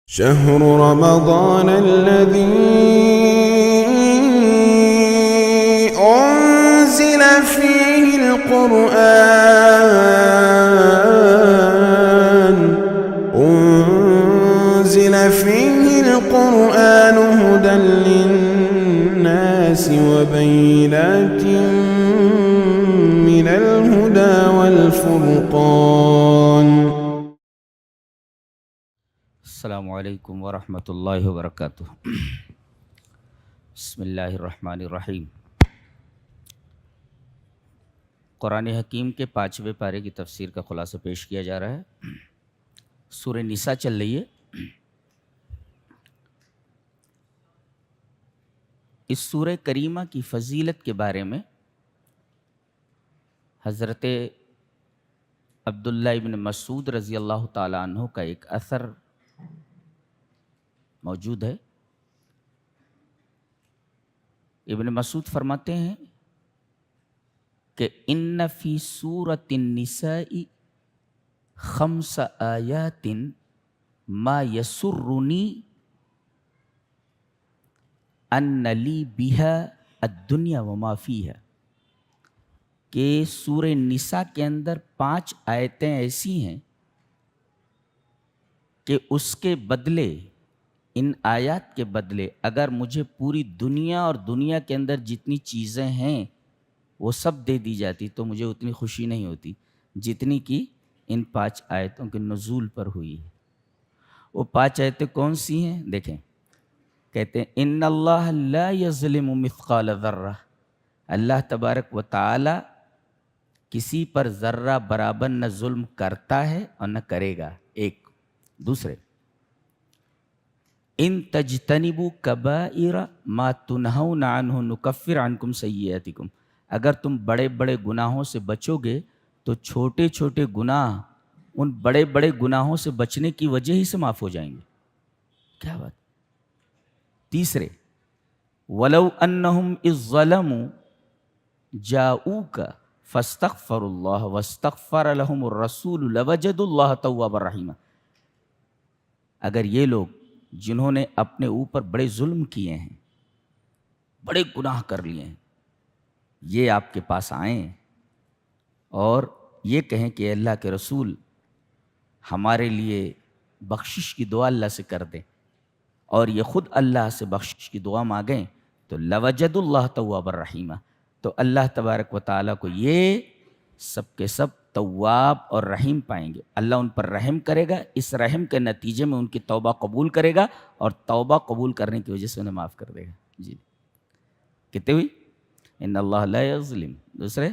شهر رمضان الذي أنزل فيه القرآن هدى للناس وبينات من الهدى والفرقان. السلام علیکم ورحمۃ اللہ وبرکاتہ. بسم اللہ الرحمن الرحیم. قرآن حکیم کے 5ویں پارے کی تفسیر کا خلاصہ پیش کیا جا رہا ہے. سورہ نساء چل رہی ہے. اس سورہ کریمہ کی فضیلت کے بارے میں حضرت عبداللہ ابن مسعود رضی اللہ تعالیٰ عنہ کا ایک اثر موجود ہے. ابن مسعود فرماتے ہیں کہ ان فی سورۃ النساء 5 آیات ما یسرنی ان لی بہا الدنیا وما فیہا، کہ سورہ نساء کے اندر 5 آیتیں ایسی ہیں کہ اس کے بدلے، ان آیات کے بدلے اگر مجھے پوری دنیا اور دنیا کے اندر جتنی چیزیں ہیں وہ سب دے دی جاتی تو مجھے اتنی خوشی نہیں ہوتی جتنی کہ ان 5 آیتوں کے نزول پر ہوئی ہے. وہ 5 آیتیں کون سی ہیں؟ دیکھیں، کہتے ہیں ان اللہ لا یظلم مثقال ذرہ، اللہ تبارک و تعالی کسی پر ذرہ برابر نہ ظلم کرتا ہے اور نہ کرے گا. ایک. دوسرے، ان تجتنبوا کبائر ما تنہون عنہ نکفر عنکم سیئاتکم، اگر تم بڑے بڑے گناہوں سے بچو گے تو چھوٹے چھوٹے گناہ ان بڑے بڑے گناہوں سے بچنے کی وجہ ہی سے معاف ہو جائیں گے. کیا بات. تیسرے، وَلَوْ أَنَّهُمْ إِذ ظَّلَمُوا جَاءُوكَ فَاسْتَغْفَرُوا اللَّهَ وَاسْتَغْفَرَ لَهُمُ الرَّسُولُ لَوَجَدُوا اللَّهَ تَوَّابًا رَحِيمًا، اگر یہ لوگ جنہوں نے اپنے اوپر بڑے ظلم کیے ہیں، بڑے گناہ کر لیے ہیں، یہ آپ کے پاس آئیں اور یہ کہیں کہ اللہ کے رسول ہمارے لیے بخشش کی دعا اللہ سے کر دیں، اور یہ خود اللہ سے بخشش کی دعا مانگیں، تو لَوَجَدُوا اللَّهَ تَوَّابًا رَحِيمًا، تو اللہ تبارک و تعالیٰ کو یہ سب کے سب تواب اور رحیم پائیں گے. اللہ ان پر رحم کرے گا، اس رحم کے نتیجے میں ان کی توبہ قبول کرے گا اور توبہ قبول کرنے کی وجہ سے انہیں معاف کر دے گا. جی کتنے ہوئی؟ ان اللہ لا یظلم. دوسرے،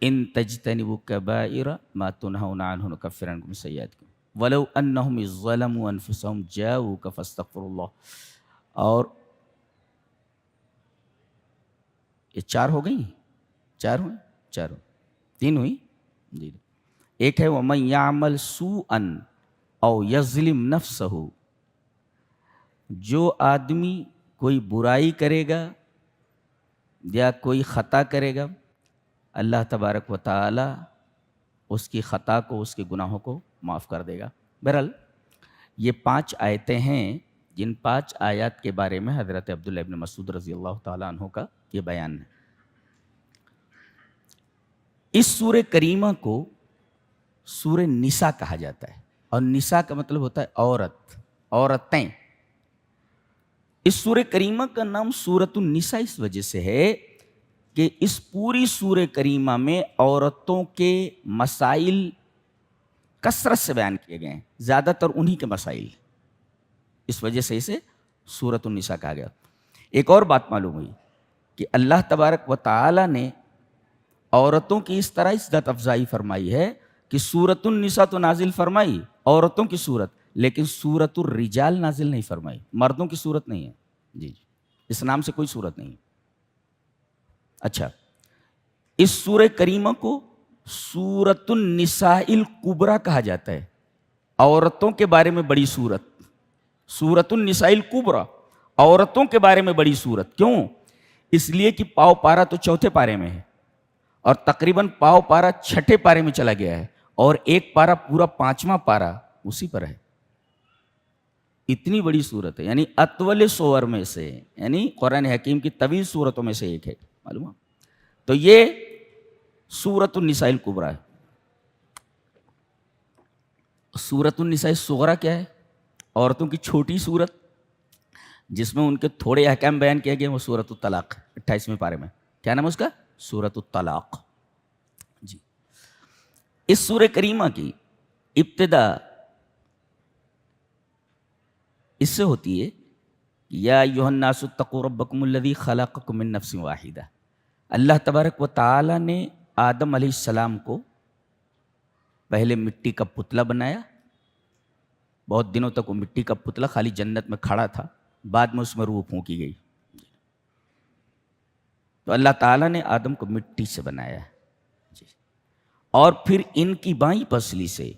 ان تجتنبوا کبائر ما تنہون عنہ نکفر عنکم سیئاتکم ولو انہم اذ ظلموا انفسہم جاؤوک فاستغفروا اللہ. اور یہ 4 ہو گئی؟ 4 ہوئی؟ 4 3 ہوئی؟ جی. ایک ہے وَمَن يَعْمَلْ سُوءًا أَوْ يَظْلِمْ نَفْسَهُ، جو آدمی کوئی برائی کرے گا یا کوئی خطا کرے گا، اللہ تبارک و تعالی اس کی خطا کو، اس کے گناہوں کو معاف کر دے گا. بہرحال یہ 5 آیتیں ہیں جن 5 آیات کے بارے میں حضرت عبداللہ ابن مسعود رضی اللہ تعالیٰ عنہ کا یہ بیان ہے. اس سورہ کریمہ کو سورہ نساء کہا جاتا ہے، اور نساء کا مطلب ہوتا ہے عورت، عورتیں. اس سورہ کریمہ کا نام سورۃ النساء اس وجہ سے ہے کہ اس پوری سورہ کریمہ میں عورتوں کے مسائل کثرت سے بیان کیے گئے ہیں، زیادہ تر انہی کے مسائل، اس وجہ سے اسے سورۃ النساء کہا گیا. ایک اور بات معلوم ہوئی کہ اللہ تبارک و تعالی نے عورتوں کی اس طرح عزت افزائی فرمائی ہے کہ سورۃ النساء تو نازل فرمائی عورتوں کی صورت، لیکن سورۃ الرجال نازل نہیں فرمائی، مردوں کی صورت نہیں ہے. جی اس نام سے کوئی صورت نہیں. اچھا، اس سورہ کریمہ کو سورۃ النساء الکبریٰ کہا جاتا ہے، عورتوں کے بارے میں بڑی صورت. سورۃ النساء الکبریٰ، عورتوں کے بارے میں بڑی صورت. کیوں؟ اس لیے کہ پاؤ پارا تو 4تھے پارے میں ہے اور تقریباً پاؤ پارا 6ٹھے پارے میں چلا گیا ہے، اور ایک پارا پورا 5واں پارا اسی پر ہے. اتنی بڑی صورت ہے، یعنی اطول سور میں سے، یعنی قرآن حکیم کی طویل صورتوں میں سے ایک ہے، معلوم ہے؟ تو یہ سورۃ النساء الکبریٰ ہے۔ سورۃ النساء الصغریٰ کیا ہے؟ عورتوں کی چھوٹی صورت جس میں ان کے تھوڑے احکام بیان کیے گئے، وہ سورۃ الطلاق 28ویں پارے میں۔ کیا نام ہے اس کا؟ سورۃ الطلاق۔ جی، اس سورہ کریمہ کی ابتدا اس سے ہوتی ہے، یا ایھا الناس اتقوا ربکم الذی خلقکم من نفس واحدہ۔ اللہ تبارک و تعالی نے آدم علیہ السلام کو پہلے مٹی کا پتلا بنایا، بہت دنوں تک وہ مٹی کا پتلا خالی جنت میں کھڑا تھا، بعد میں اس میں روح پھونکی گئی۔ تو اللہ تعالیٰ نے آدم کو مٹی سے بنایا، اور پھر ان کی بائیں پسلی سے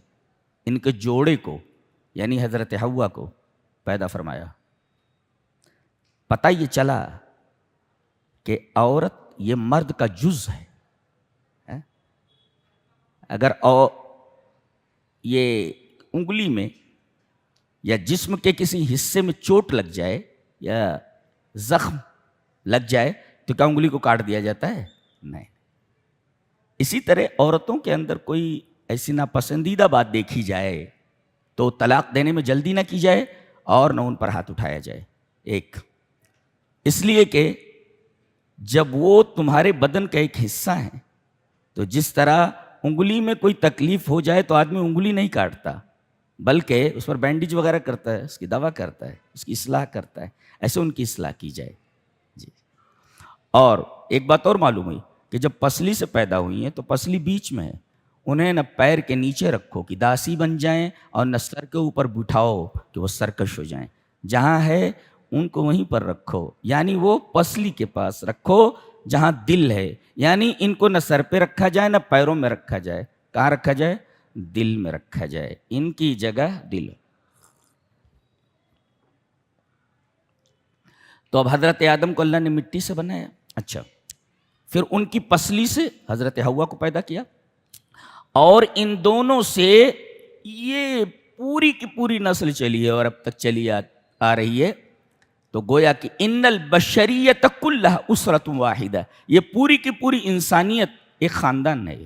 ان کے جوڑے کو یعنی حضرت حوا کو پیدا فرمایا۔ پتہ یہ چلا کہ عورت یہ مرد کا جز ہے۔ اگر یہ انگلی میں یا جسم کے کسی حصے میں چوٹ لگ جائے یا زخم لگ جائے تو کیا انگلی کو کاٹ دیا جاتا ہے؟ نہیں۔ اسی طرح عورتوں کے اندر کوئی ایسی ناپسندیدہ بات دیکھی جائے تو طلاق دینے میں جلدی نہ کی جائے اور نہ ان پر ہاتھ اٹھایا جائے۔ ایک اس لیے کہ جب وہ تمہارے بدن کا ایک حصہ ہیں تو جس طرح انگلی میں کوئی تکلیف ہو جائے تو آدمی انگلی نہیں کاٹتا، بلکہ اس پر بینڈیج وغیرہ کرتا ہے، اس کی دوا کرتا ہے، اس کی اصلاح کرتا ہے، ایسے ان کی اصلاح کی جائے۔ جی، اور ایک بات اور معلوم ہوئی کہ جب پسلی سے پیدا ہوئی ہیں تو پسلی بیچ میں ہے، انہیں نہ پیر کے نیچے رکھو کہ داسی بن جائیں اور نہ سر کے اوپر بٹھاؤ کہ وہ سرکش ہو جائیں، جہاں ہے ان کو وہیں پر رکھو، یعنی وہ پسلی کے پاس رکھو جہاں دل ہے، یعنی ان کو نہ سر پہ رکھا جائے نہ پیروں میں رکھا جائے، کہاں رکھا جائے؟ دل میں رکھا جائے، ان کی جگہ دل۔ تو اب حضرت آدم کو اللہ نے مٹی سے بنایا، اچھا، پھر ان کی پسلی سے حضرت حوا کو پیدا کیا، اور ان دونوں سے یہ پوری کی پوری نسل چلی ہے اور اب تک چلی آ رہی ہے۔ تو گویا کہ ان البشریت کلھا اسرۃ واحدہ، یہ پوری کی پوری انسانیت ایک خاندان ہے۔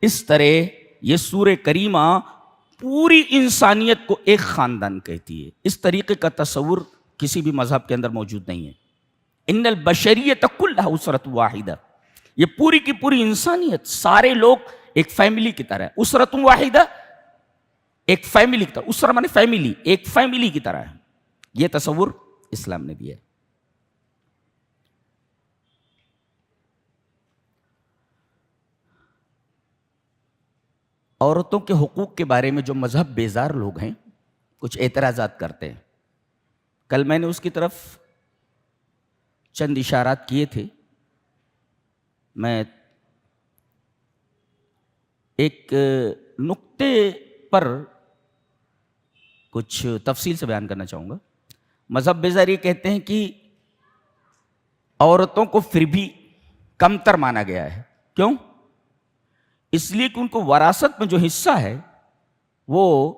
اس طرح یہ سورہ کریمہ پوری انسانیت کو ایک خاندان کہتی ہے۔ اس طریقے کا تصور کسی بھی مذہب کے اندر موجود نہیں ہے۔ ان البشریت کلھا اسرۃ واحدہ، یہ پوری کی پوری انسانیت، سارے لوگ ایک فیملی کی طرح ہے۔ اسرۃ واحدہ ایک فیملی کی طرح، اسرہ مانے فیملی، ایک فیملی کی طرح ہے۔ یہ تصور اسلام نے دیا ہے۔ عورتوں کے حقوق کے بارے میں جو مذہب بیزار لوگ ہیں کچھ اعتراضات کرتے ہیں۔ کل میں نے اس کی طرف چند اشارات کیے تھے۔ میں ایک نقطے پر کچھ تفصیل سے بیان کرنا چاہوں گا۔ مذہب بیزار یہ کہتے ہیں کہ عورتوں کو پھر بھی کمتر مانا گیا ہے۔ کیوں؟ اس لیے کہ ان کو وراثت میں جو حصہ ہے وہ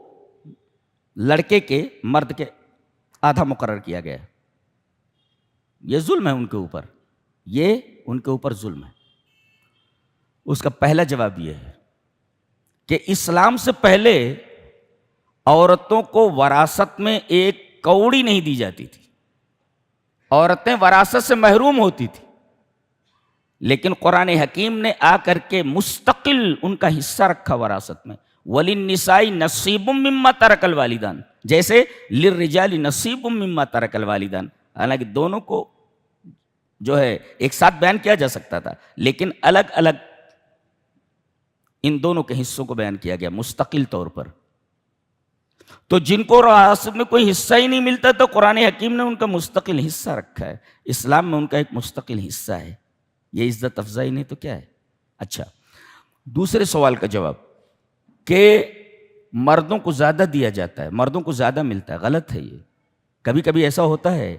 لڑکے کے، مرد کے آدھا مقرر کیا گیا ہے۔ یہ ظلم ہے ان کے اوپر، یہ ان کے اوپر ظلم ہے۔ اس کا پہلا جواب یہ ہے کہ اسلام سے پہلے عورتوں کو وراثت میں ایک کوڑی نہیں دی جاتی تھی، عورتیں وراثت سے محروم ہوتی تھی، لیکن قرآن حکیم نے آ کر کے مستقل ان کا حصہ رکھا وراثت میں۔ وَلِلنِّسَاءِ نَصِيبٌ مِّمَّا تَرَكَ الْوَالِدَانِ، جیسے لِلرِّجَالِ نَصِيبٌ مِّمَّا تَرَكَ الْوَالِدَانِ، حالانکہ دونوں کو جو ہے ایک ساتھ بیان کیا جا سکتا تھا، لیکن الگ الگ ان دونوں کے حصوں کو بیان کیا گیا مستقل طور پر۔ تو جن کو وراثت میں کوئی حصہ ہی نہیں ملتا تو قرآن حکیم نے ان کا مستقل حصہ رکھا ہے۔ اسلام میں ان کا ایک مستقل حصہ ہے۔ یہ عزت افزائی نہیں تو کیا ہے؟ اچھا، دوسرے سوال کا جواب کہ مردوں کو زیادہ دیا جاتا ہے، مردوں کو زیادہ ملتا ہے، غلط ہے یہ۔ کبھی کبھی ایسا ہوتا ہے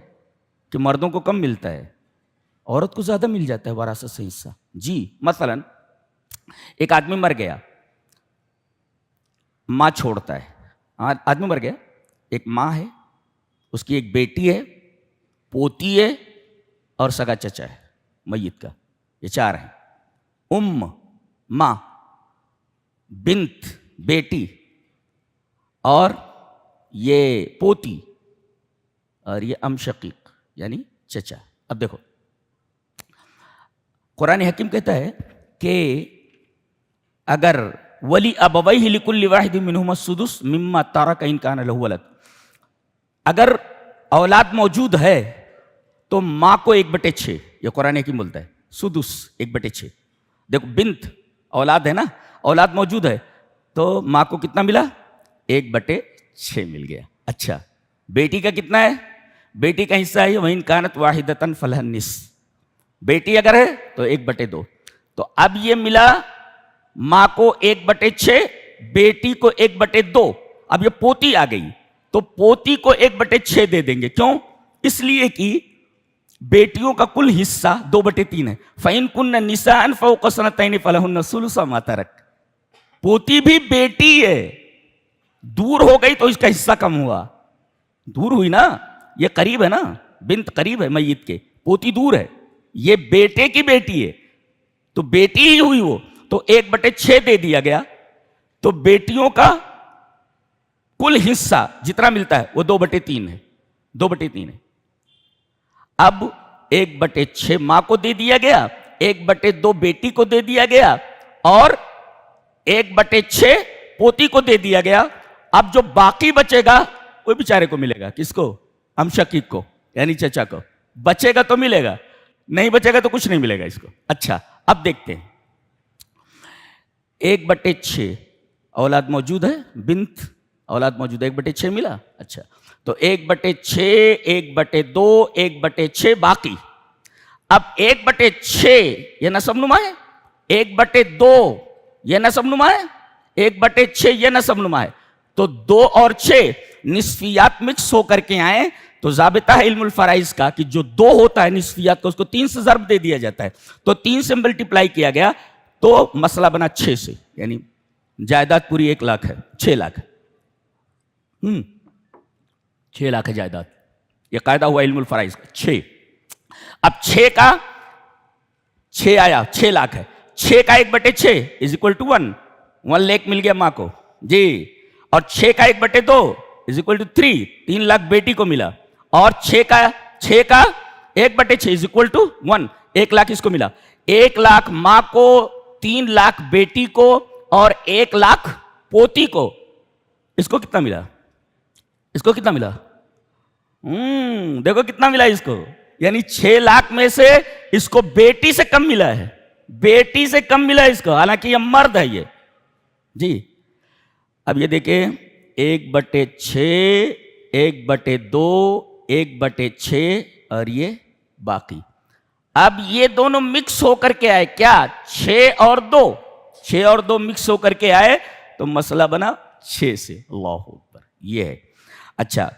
کہ مردوں کو کم ملتا ہے، عورت کو زیادہ مل جاتا ہے وراثت سے حصہ۔ جی، مثلا ایک آدمی مر گیا، ماں چھوڑتا ہے، آدمی مر گیا، ایک ماں ہے اس کی ایک بیٹی ہے، پوتی ہے اور سگا چچا ہے میت کا، یہ 4 ہیں. ماں، بنت بیٹی، اور یہ پوتی، اور یہ شقیق یعنی چچا. اب دیکھو قرآن حکیم کہتا ہے کہ اگر ولی ابویہ لکل واحد منہما السدس مما ترک ان کان لہ ولد، اگر اولاد موجود ہے تو ماں کو 1/6، یہ قرآن حکیم بولتا ہے، سدس 1/6. دیکھو بنت اولاد ہے نا، اولاد موجود ہے تو ماں کو کتنا ملا؟ 1/6 مل گیا. اچھا بیٹی کا کتنا ہے؟ بیٹی کا حصہ ہے وَإِن كَانَتْ وَاحِدَةً فَلَهَا النِّصْفُ، بیٹی اگر ہے تو 1/2. تو اب یہ ملا ماں کو 1/6، بیٹی کو 1/2. اب یہ پوتی آ گئی تو پوتی کو 1/6 دے دیں گے. کیوں؟ اس لیے کہ بیٹیوں کا کل حصہ 2/3 ہے. فَإِن كُنَّ نِسَاءً فَوْقَ اثْنَتَيْنِ فَلَهُنَّ الثُّلُثُ مَا تَرَكَ. پوتی بھی بیٹی ہے، دور ہو گئی تو اس کا حصہ کم ہوا. دور ہوئی نا، یہ قریب ہے نا، بنت قریب ہے میت کے، پوتی دور ہے، یہ بیٹے کی بیٹی ہے تو بیٹی ہی ہوئی وہ، تو 1/6 دے دیا گیا. تو بیٹیوں کا کل حصہ جتنا ملتا ہے وہ 2/3 ہے، 2/3 ہے. اب 1/6 ماں کو دے دیا گیا، 1/2 بیٹی کو دے دیا گیا، اور 1/6 پوتی کو دے دیا گیا. اب جو باقی بچے گا وہ بیچارے کو ملے گا. کس کو؟ شقیق کو یعنی چچا کو. بچے گا تو ملے گا، نہیں بچے گا تو کچھ نہیں ملے گا اس کو. اچھا اب دیکھتے ہیں 1/6 اولاد موجود ہے، بنت اولاد موجود ہے، 1/6 ملا. اچھا تو 1/6، 1/2، 1/6 باقی. اب 1/6 یہ نسب نما ہے، 1/2 یہ نسب نما ہے، 1/6 یہ نسب نما ہے. تو 2 اور 6 نصفیات مکس ہو کر کے آئیں تو ضابطہ ہے علم الفرائض کا کہ جو 2 ہوتا ہے نصفیات کو، اس کو 3 سے ضرب دے دیا جاتا ہے. تو 3 سے ملٹیپلائی کیا گیا تو مسئلہ بنا 6 سے، یعنی جائیداد پوری 1 لاکھ ہے، 6 لاکھ 6 لاکھ ہے جائیداد. یہ قاعدہ ہوا علم الفرائض کا 6. اب 6 کا 6 آیا، 6 لاکھ ہے، 6 کا 1/6 از اکول ٹو 1 لاکھ مل گیا ماں کو جی. اور 6 کا 1/2 از اکول ٹو 3 لاکھ بیٹی کو ملا. اور 6 کا 1/6 از اکول ٹو 1 لاکھ اس کو ملا. 1 لاکھ ماں کو، 3 لاکھ بیٹی کو، اور 1 لاکھ پوتی کو. اس کو کتنا ملا؟ اس کو کتنا ملا؟ دیکھو کتنا ملا اس کو، یعنی 6 لاکھ میں سے اس کو بیٹی سے کم ملا ہے، بیٹی سے کم ملا اس کو، حالانکہ یہ مرد ہے یہ جی. اب یہ دیکھیں 1/6، 1/2، 1/6 اور یہ باقی. اب یہ دونوں مکس ہو کر کے آئے کیا؟ 6 اور 2 مکس ہو کر کے آئے تو مسئلہ بنا 6 سے. اللہ اکبر، یہ ہے. اچھا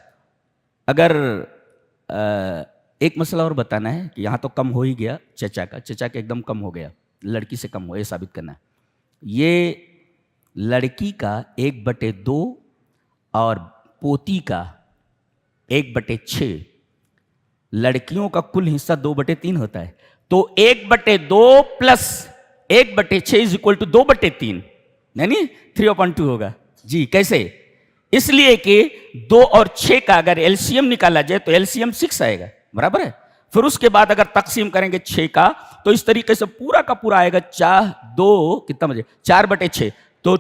اگر ایک مسئلہ اور بتانا ہے کہ یہاں تو کم ہو ہی گیا چچا کا ایک دم کم ہو گیا، لڑکی سے کم ہو، یہ ثابت کرنا ہے. یہ لڑکی کا 1/2 اور پوتی کا 1/6، لڑکیوں کا کل حصہ 2/3 ہوتا ہے. تو 1/2 پلس 1/6 از اکول ٹو 2/3 یعنی 3/2 ہوگا جی. کیسے؟ اس لیے کہ 2 اور 6 کا اگر LCM نکالا جائے تو LCM 6 آئے گا، برابر ہے. پھر اس کے بعد اگر تقسیم کریں گے 6 کا تو اس طریقے سے پورا کا پورا آئے گا 4/6. تو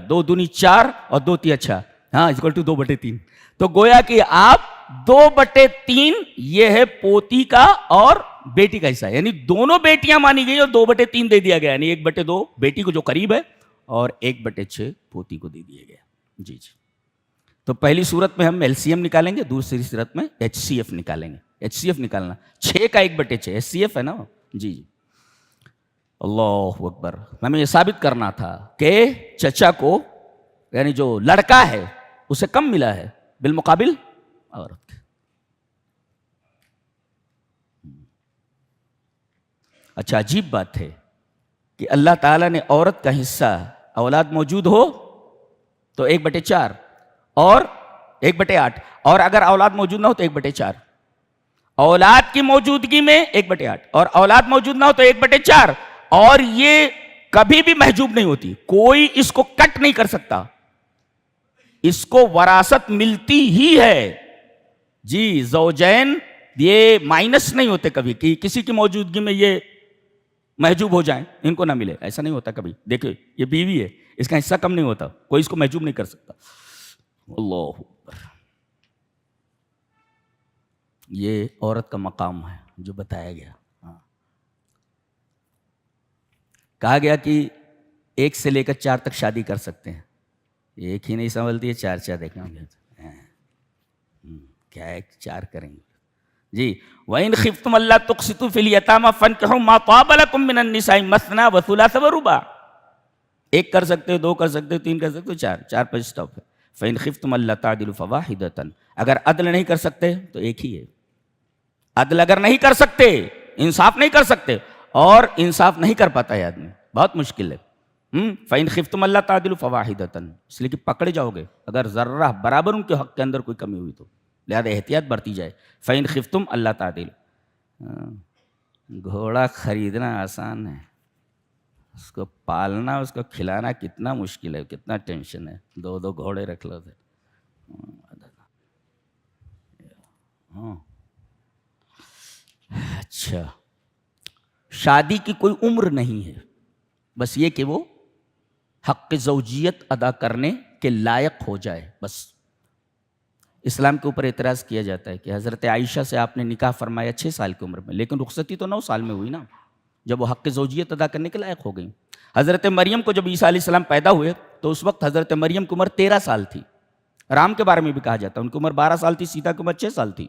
2 دونی 4 اور 2 3 اچھا ہاں از اکول ٹو 2/3. تو گویا کہ آپ 2/3 یہ ہے پوتی کا اور بیٹی کا حصہ، یعنی دونوں بیٹیاں مانی گئی اور 2/3 دے دیا گیا، یعنی 1/2 بیٹی کو جو قریب ہے اور 1/6 پوتی کو دے دیا گیا جی جی. تو پہلی صورت میں ہم LCM نکالیں گے، دوسری صورت میں HCF نکالیں گے. HCF نکالنا 6 کا 1/6 HCF ہے نا جی جی. اللہ اکبر. ہمیں یہ ثابت کرنا تھا کہ چچا کو یعنی جو لڑکا ہے اسے کم ملا ہے بالمقابل عورت کے. اچھا عجیب بات ہے کہ اللہ تعالیٰ نے عورت کا حصہ اولاد موجود ہو تو 1/4 اور 1/8. اور اگر اولاد موجود نہ ہو تو 1/4. اولاد کی موجودگی میں 1/8 اور اولاد موجود نہ ہو تو 1/4. اور یہ کبھی بھی محجوب نہیں ہوتی, کوئی اس کو کٹ نہیں کر سکتا, اس کو وراثت ملتی ہی ہے. جی زوجین یہ مائنس نہیں ہوتے کبھی کہ کسی کی موجودگی میں یہ محجوب ہو جائیں, ان کو نہ ملے, ایسا نہیں ہوتا کبھی. دیکھیں یہ بیوی ہے, اس کا حصہ کم نہیں ہوتا, کوئی اس کو محجوب نہیں کر سکتا. اللہ اکبر. یہ عورت کا مقام ہے جو بتایا گیا. کہا گیا کہ 1 سے لے کر 4 تک شادی کر سکتے ہیں. ایک ہی نہیں سنبھلتی ہے, 4 دیکھنا ہوگا. کیا ہے 4 کریں گے. جی وَإِنْ خِفْتُمْ أَلَّا تُقْسِطُوا فِي الْيَتَامَىٰ فَانكِحُوا مَا طَابَ لَكُم مِّنَ النِّسَاءِ مَثْنَىٰ وَثُلَاثَ وَرُبَاعَ. 1 کر سکتے ہو, 2 کر سکتے ہو, 3 کر سکتے ہو, 4 پر اسٹاپ ہے. فَإِنْ خِفْتُمْ أَلَّا تَعْدِلُوا فَوَاحِدَةً. اگر عدل نہیں کر سکتے تو ایک ہی ہے. عدل اگر نہیں کر سکتے, انصاف نہیں کر سکتے, اور انصاف نہیں کر پاتا ہے آدمی, بہت مشکل ہے. فَإِنْ خِفْتُمْ أَلَّا تَعْدِلُوا فَوَاحِدَةً, اس لیے کہ پکڑے جاؤ گے اگر ذرہ برابر ان کے حق کے اندر کوئی کمی ہوئی تو, لہذا احتیاط برتی جائے. فَإِنْ خِفْتُمْ أَلَّا تَعْدِلُوا. گھوڑا خریدنا آسان ہے, اس کو پالنا, اس کو کھلانا کتنا مشکل ہے, کتنا ٹینشن ہے. 2 گھوڑے رکھ لو. اچھا, شادی کی کوئی عمر نہیں ہے, بس یہ کہ وہ حق زوجیت ادا کرنے کے لائق ہو جائے بس. اسلام کے اوپر اعتراض کیا جاتا ہے کہ حضرت عائشہ سے آپ نے نکاح فرمایا 6 سال کی عمر میں, لیکن رخصتی تو 9 سال میں ہوئی نا, جب وہ حق زوجیت ادا کرنے کے لائق ہو گئی. حضرت مریم کو جب عیسیٰ علیہ السلام پیدا ہوئے تو اس وقت حضرت مریم کی عمر 13 سال تھی. رام کے بارے میں بھی کہا جاتا ہے ان کی عمر 12 سال تھی, سیتا کی عمر 6 سال تھی.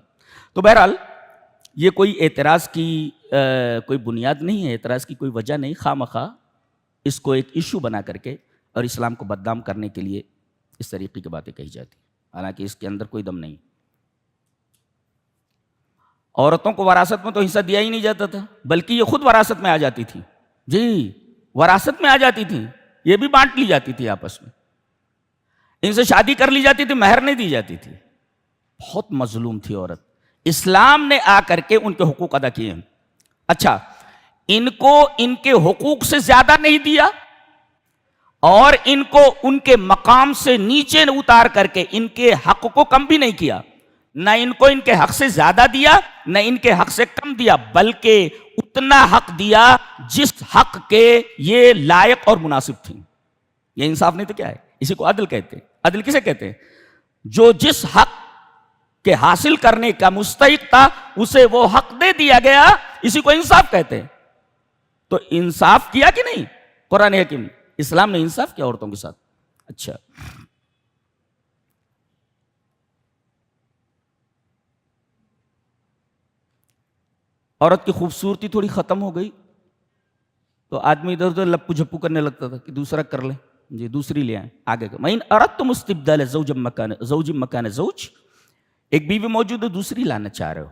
تو بہرحال یہ کوئی اعتراض کی کوئی بنیاد نہیں ہے, اعتراض کی کوئی وجہ نہیں. خواہ مخواہ اس کو ایک ایشو بنا کر کے اور اسلام کو بدنام کرنے کے لیے اس طریقے کی باتیں کہی جاتی, حالانکہ اس کے اندر کوئی دم نہیں. عورتوں کو وراثت میں تو حصہ دیا ہی نہیں جاتا تھا, بلکہ یہ خود وراثت میں آ جاتی تھی. جی وراثت میں آ جاتی تھی, یہ بھی بانٹ لی جاتی تھی آپس میں, ان سے شادی کر لی جاتی تھی, مہر نہیں دی جاتی تھی. بہت مظلوم تھی عورت. اسلام نے آ کر کے ان کے حقوق ادا کیے ہیں. اچھا, ان کو ان کے حقوق سے زیادہ نہیں دیا اور ان کو ان کے مقام سے نیچے اتار کر کے ان کے حق کو کم بھی نہیں کیا. نہ ان کو ان کے حق سے زیادہ دیا, نہ ان کے حق سے کم دیا, بلکہ اتنا حق دیا جس حق کے یہ لائق اور مناسب تھیں. یہ انصاف نہیں تو کیا ہے؟ اسی کو عدل کہتے ہیں. عدل کسے کہتے ہیں؟ جو جس حق کے حاصل کرنے کا مستحق تھا اسے وہ حق دے دیا گیا, اسی کو انصاف کہتے ہیں. تو انصاف کیا کہ نہیں قرآن حکیم؟ اسلام نے انصاف کیا عورتوں کے ساتھ. اچھا, عورت کی خوبصورتی تھوڑی ختم ہو گئی تو آدمی ادھر ادھر لپو جھپو کرنے لگتا تھا کہ دوسرا کر لیں, جی دوسری لے آئیں. آگے کا مَإِنْ أَرَدْتُمُ اسْتِبْدَالَ زَوْجٍ مَّكَانَ زَوْجٍ, ایک بیوی موجود ہے دوسری لانا چاہ رہے ہو,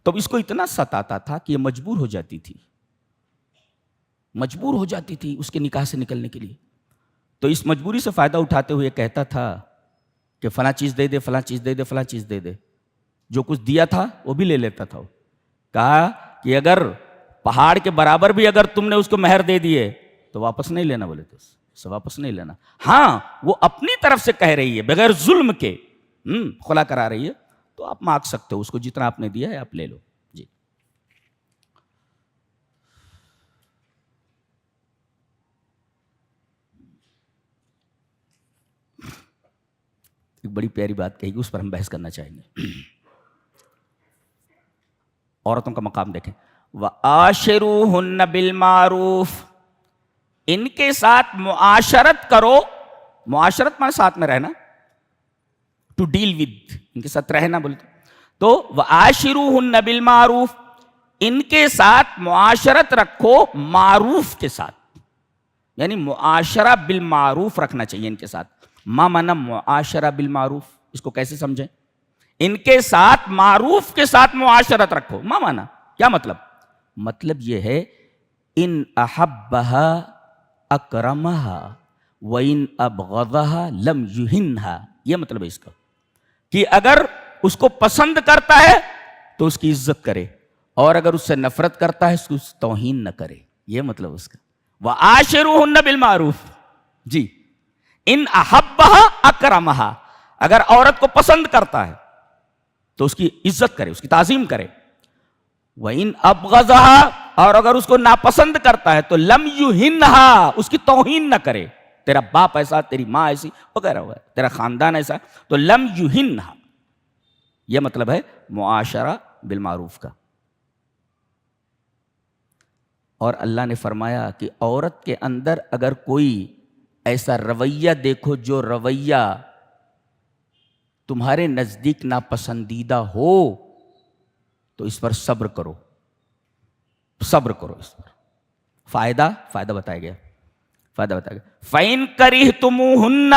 تو اس کو اتنا ستاتا تھا کہ یہ مجبور ہو جاتی تھی اس کے نکاح سے نکلنے کے لیے. تو اس مجبوری سے فائدہ اٹھاتے ہوئے کہتا تھا کہ فلاں چیز دے دے, فلاں چیز دے دے, فلاں چیز دے دے. جو کچھ دیا تھا وہ بھی لے لیتا تھا. کہا کہ اگر پہاڑ کے برابر بھی اگر تم نے اس کو مہر دے دیے تو واپس نہیں لینا. بولے تو اسے واپس نہیں لینا. ہاں وہ اپنی طرف سے کہہ رہی ہے بغیر ظلم کے, خلا کرا رہی ہے, تو آپ مانگ سکتے ہو اس کو, جتنا آپ نے دیا ہے آپ لے لو. جی ایک بڑی پیاری بات کہی گی, اس پر ہم بحث کرنا چاہیں گے. عورتوں کا مقام دیکھیں. وَآشِرُوهُنَّ بِالْمَعْرُوفِ, ان کے ساتھ معاشرت کرو. معاشرت میں ساتھ میں رہنا, ٹو ڈیل ود, ان کے ساتھ رہنا بولتے. تو وَآشِرُوهُنَّ بِالْمَعْرُوفِ, ان کے ساتھ معاشرت رکھو معروف کے ساتھ, یعنی معاشرہ بالمعروف رکھنا چاہیے ان کے ساتھ. ما معنی معاشرہ بالمعروف, اس کو کیسے سمجھیں؟ ان کے ساتھ معروف کے ساتھ معاشرت رکھو. ما معنی کیا مطلب؟ مطلب یہ ہے ان احبها اکرمها وان ابغضها لم یہنها, یہ مطلب ہے اس کا. کہ اگر اس کو پسند کرتا ہے تو اس کی عزت کرے، اور اگر اس سے نفرت کرتا ہے اس کو توہین نہ کرے. یہ مطلب اس کا. وَعَاشِرُوهُنَّ بِالْمَعْرُوفِ. جی، ان احبها اکرمها، اگر عورت کو پسند کرتا ہے تو اس کی عزت کرے، اس کی تعظیم کرے. وَإِنْ أَبْغَضَهَا، اور اگر اس کو ناپسند کرتا ہے تو لم يُهِنْهَا، اس کی توہین نہ کرے. تیرا باپ ایسا، تیری ماں ایسی وغیرہ وغیرہ، تیرا خاندان ایسا، تو لم يُهِنْهَا. یہ مطلب ہے معاشرہ بالمعروف کا. اور اللہ نے فرمایا کہ عورت کے اندر اگر کوئی ایسا رویہ دیکھو جو رویہ تمہارے نزدیک ناپسندیدہ ہو تو اس پر صبر کرو، صبر کرو اس پر. فائدہ بتایا گیا، فائدہ بتایا گیا. فَإِن كَرِهْتُمُوهُنَّ،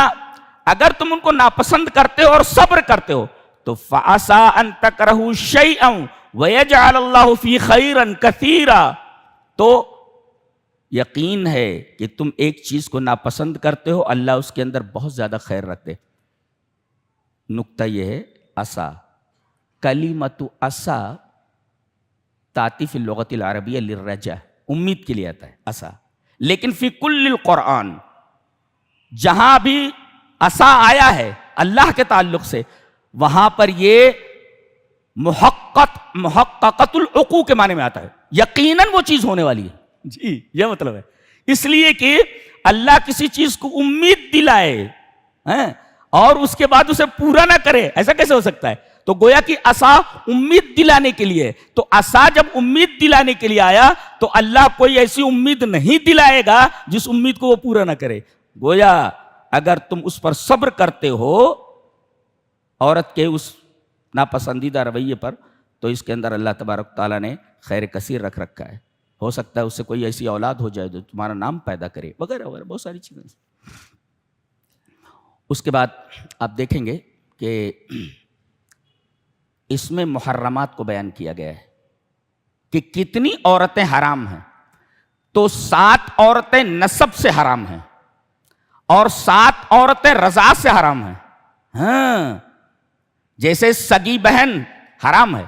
اگر تم ان کو ناپسند کرتے ہو اور صبر کرتے ہو تو فَعَسَىٰ أَن تَكْرَهُوا شَيْئًا وَيَجْعَلَ اللَّهُ فِيهِ خَيْرًا كَثِيرًا. تو یقین ہے کہ تم ایک چیز کو ناپسند کرتے ہو، اللہ اس کے اندر بہت زیادہ خیر رکھتے. نقطہ یہ ہے عسا، کلمۃ عسا تاتی فی اللغۃ العربیہ للرجا، امید کے لیے آتا ہے عسا. لیکن فی کل القرآن جہاں بھی عسا آیا ہے اللہ کے تعلق سے، وہاں پر یہ محققت العقوق کے معنی میں آتا ہے، یقیناً وہ چیز ہونے والی ہے. جی یہ مطلب ہے. اس لیے کہ اللہ کسی چیز کو امید دلائے اور اس کے بعد اسے پورا نہ کرے، ایسا کیسے ہو سکتا ہے؟ تو گویا کہ عصا امید دلانے کے لیے، تو عصا جب امید دلانے کے لیے آیا تو اللہ کوئی ایسی امید نہیں دلائے گا جس امید کو وہ پورا نہ کرے. گویا اگر تم اس پر صبر کرتے ہو عورت کے اس ناپسندیدہ رویے پر، تو اس کے اندر اللہ تبارک تعالیٰ نے خیر کثیر رکھ رکھا ہے. ہو سکتا ہے اس سے کوئی ایسی اولاد ہو جائے جو تمہارا نام پیدا کرے وغیرہ وغیرہ، بہت ساری چیزیں. اس کے بعد آپ دیکھیں گے کہ اس میں محرمات کو بیان کیا گیا ہے کہ کتنی عورتیں حرام ہیں. تو 7 عورتیں نسب سے حرام ہیں اور 7 عورتیں رضاعت سے حرام ہیں. ہاں، جیسے سگی بہن حرام ہے،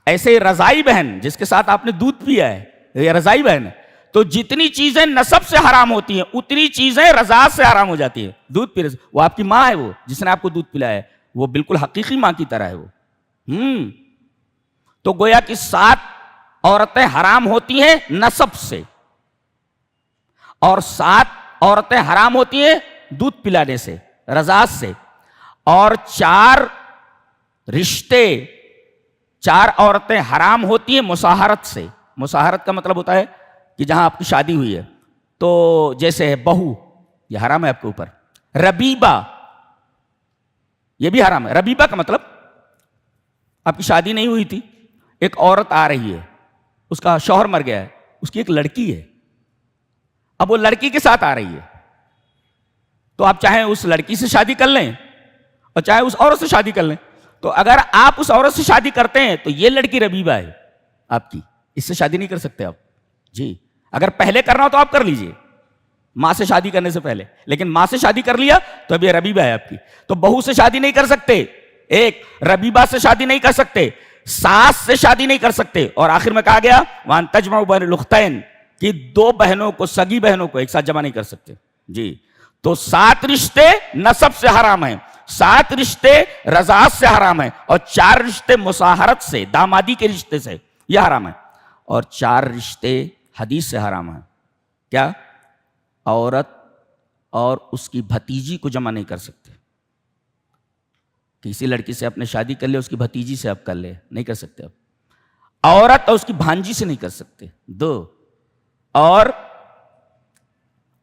ایسے رضائی بہن جس کے ساتھ آپ نے دودھ پیا ہے یہ رضائی بہن ہے. تو جتنی چیزیں نسب سے حرام ہوتی ہیں اتنی چیزیں رضاعت سے حرام ہو جاتی ہیں. دودھ پی، وہ آپ کی ماں ہے، وہ جس نے آپ کو دودھ پلایا ہے وہ بالکل حقیقی ماں کی طرح ہے وہ. تو گویا کہ 7 عورتیں حرام ہوتی ہیں نسب سے، اور 7 عورتیں حرام ہوتی ہیں دودھ پلانے سے، رضاعت سے. اور 4 رشتے، 4 عورتیں حرام ہوتی ہیں مصاہرت سے. مصاہرت کا مطلب ہوتا ہے کہ جہاں آپ کی شادی ہوئی ہے، تو جیسے ہے بہو، یہ حرام ہے آپ کے اوپر. ربیبہ یہ بھی حرام ہے. ربیبہ کا مطلب آپ کی شادی نہیں ہوئی تھی، ایک عورت آ رہی ہے، اس کا شوہر مر گیا ہے، اس کی ایک لڑکی ہے، اب وہ لڑکی کے ساتھ آ رہی ہے، تو آپ چاہیں اس لڑکی سے شادی کر لیں اور چاہے اس عورت سے شادی کر لیں. تو اگر آپ اس عورت سے شادی کرتے ہیں تو یہ لڑکی ربیبہ ہے آپ کی، اس سے شادی نہیں کر سکتے آپ. جی اگر پہلے کرنا ہو تو آپ کر لیجئے ماں سے شادی کرنے سے پہلے، لیکن ماں سے شادی کر لیا تو اب یہ ربیبہ ہے آپ کی. تو بہو سے شادی نہیں کر سکتے، ایک ربیبہ سے شادی نہیں کر سکتے، ساس سے شادی نہیں کر سکتے، اور آخر میں کہا گیا وَأَن تَجْمَعُوا بَيْنَ الْأُخْتَيْنِ کہ 2 بہنوں کو، سگی بہنوں کو ایک ساتھ جمع نہیں کر سکتے. جی تو 7 رشتے نسب سے حرام ہیں، 7 رشتے رضاعت سے حرام ہیں، اور 4 رشتے مصاہرت سے، دامادی کے رشتے سے یہ حرام ہے، اور 4 رشتے حدیث سے حرام ہیں. کیا؟ عورت اور اس کی بھتیجی کو جمع نہیں کر سکتے. کسی لڑکی سے اپنے شادی کر لے، اس کی بھتیجی سے آپ کر لے، نہیں کر سکتے آپ. عورت اور اس کی بھانجی سے نہیں کر سکتے 2، اور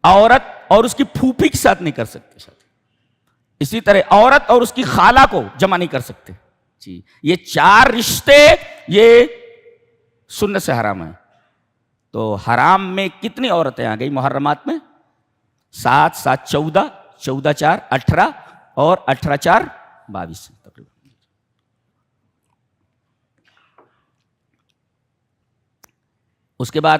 عورت اور اس کی پھوپھی کے ساتھ نہیں کر سکتے شادی. اسی طرح عورت اور اس کی خالہ کو جمع نہیں کر سکتے. جی یہ 4 رشتے یہ سنت سے حرام ہیں. تو حرام میں کتنی عورتیں آ گئی محرمات میں؟ 7 7 14، 14 4 18، اور 18 4 22 تقریباً. اس کے بعد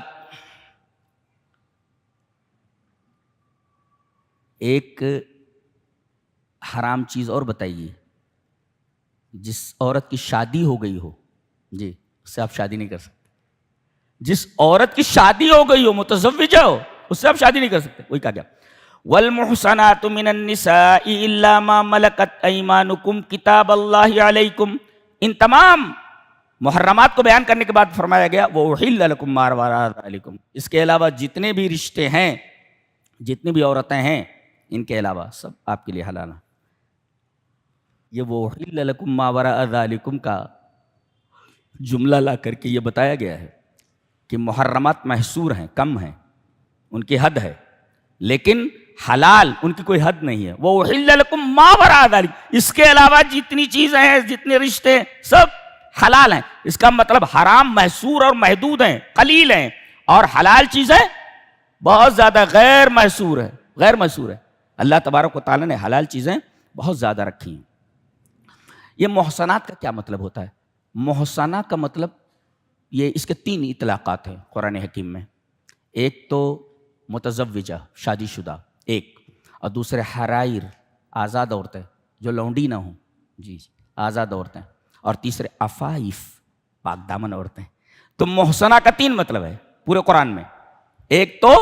ایک حرام چیز اور بتائیے جس عورت کی شادی ہو گئی ہو، جی اس سے آپ شادی نہیں کر سکتے. جس عورت کی شادی ہو گئی ہو، متزوجہ ہو، اس سے آپ شادی نہیں کر سکتے. وہی کہا گیا والمحصنات من النساء الا ما ملكت ايمانكم کتاب اللہ علیکم. ان تمام محرمات کو بیان کرنے کے بعد فرمایا گیا وَأُحِلَّ لَكُم مَا وَرَاءَ ذَلِكُمْ. اس کے علاوہ جتنے بھی رشتے ہیں، جتنی بھی عورتیں ہیں، ان کے علاوہ سب آپ کے لیے حلال ہیں. یہ وَأُحِلَّ لَكُم مَا وَرَاءَ ذَلِكُمْ کا جملہ لا کر کے یہ بتایا گیا ہے کہ محرمات محصور ہیں، کم ہیں، ان کی حد ہے، لیکن حلال ان کی کوئی حد نہیں ہے. وَأُحِلَّ لَكُم مَا وَرَاءَ ذَلِكُمْ. اس کے علاوہ جتنی چیزیں ہیں، جتنے رشتے سب حلال ہیں. اس کا مطلب حرام محصور اور محدود ہیں، قلیل ہیں، اور حلال چیزیں بہت زیادہ غیر محصور ہے، غیر محصور ہے. اللہ تبارک و تعالیٰ نے حلال چیزیں بہت زیادہ رکھی ہیں. یہ محسنات کا کیا مطلب ہوتا ہے؟ محسنہ کا مطلب یہ اس کے 3 اطلاقات ہیں قرآن حکیم میں. ایک تو متزوجہ، شادی شدہ ایک، اور دوسرے حرائر، آزاد عورتیں جو لونڈی نہ ہوں، جی آزاد عورتیں، اور تیسرے عفائف، پاک دامن عورتیں. تو محسنہ کا 3 مطلب ہے پورے قرآن میں. ایک تو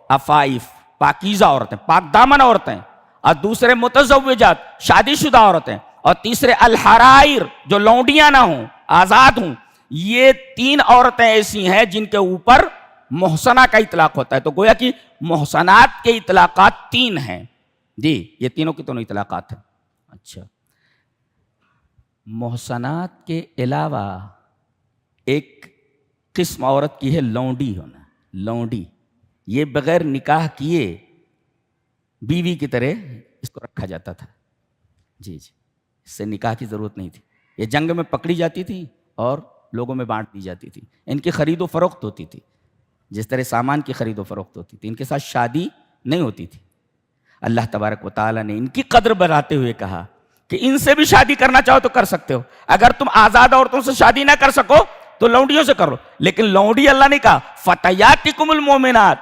عفائف، پاکیزہ عورتیں، پاک دامن عورتیں، اور دوسرے متزوجات، شادی شدہ عورتیں، اور تیسرے الحرائر جو لونڈیاں نہ ہوں، آزاد ہوں. یہ 3 عورتیں ایسی ہیں جن کے اوپر محسنہ کا اطلاق ہوتا ہے. تو گویا کہ محسنات کے اطلاقات 3 ہیں. جی یہ تینوں کی تینوں اطلاقات ہیں. اچھا، محسنات کے علاوہ ایک قسم عورت کی ہے لونڈی ہونا. لونڈی یہ بغیر نکاح کیے بیوی کی طرح اس کو رکھا جاتا تھا. جی جی، اس سے نکاح کی ضرورت نہیں تھی. یہ جنگ میں پکڑی جاتی تھی اور لوگوں میں بانٹ دی جاتی تھی. ان کی خرید و فروخت ہوتی تھی جس طرح سامان کی خرید و فروخت ہوتی تھی. ان کے ساتھ شادی نہیں ہوتی تھی. اللہ تبارک و تعالیٰ نے ان کی قدر بڑھاتے ہوئے کہا کہ ان سے بھی شادی کرنا چاہو تو کر سکتے ہو. اگر تم آزاد عورتوں سے شادی نہ کر سکو تو لونڈیوں سے کرو. لیکن لونڈی اللہ نے کہا فتیاتکم المؤمنات،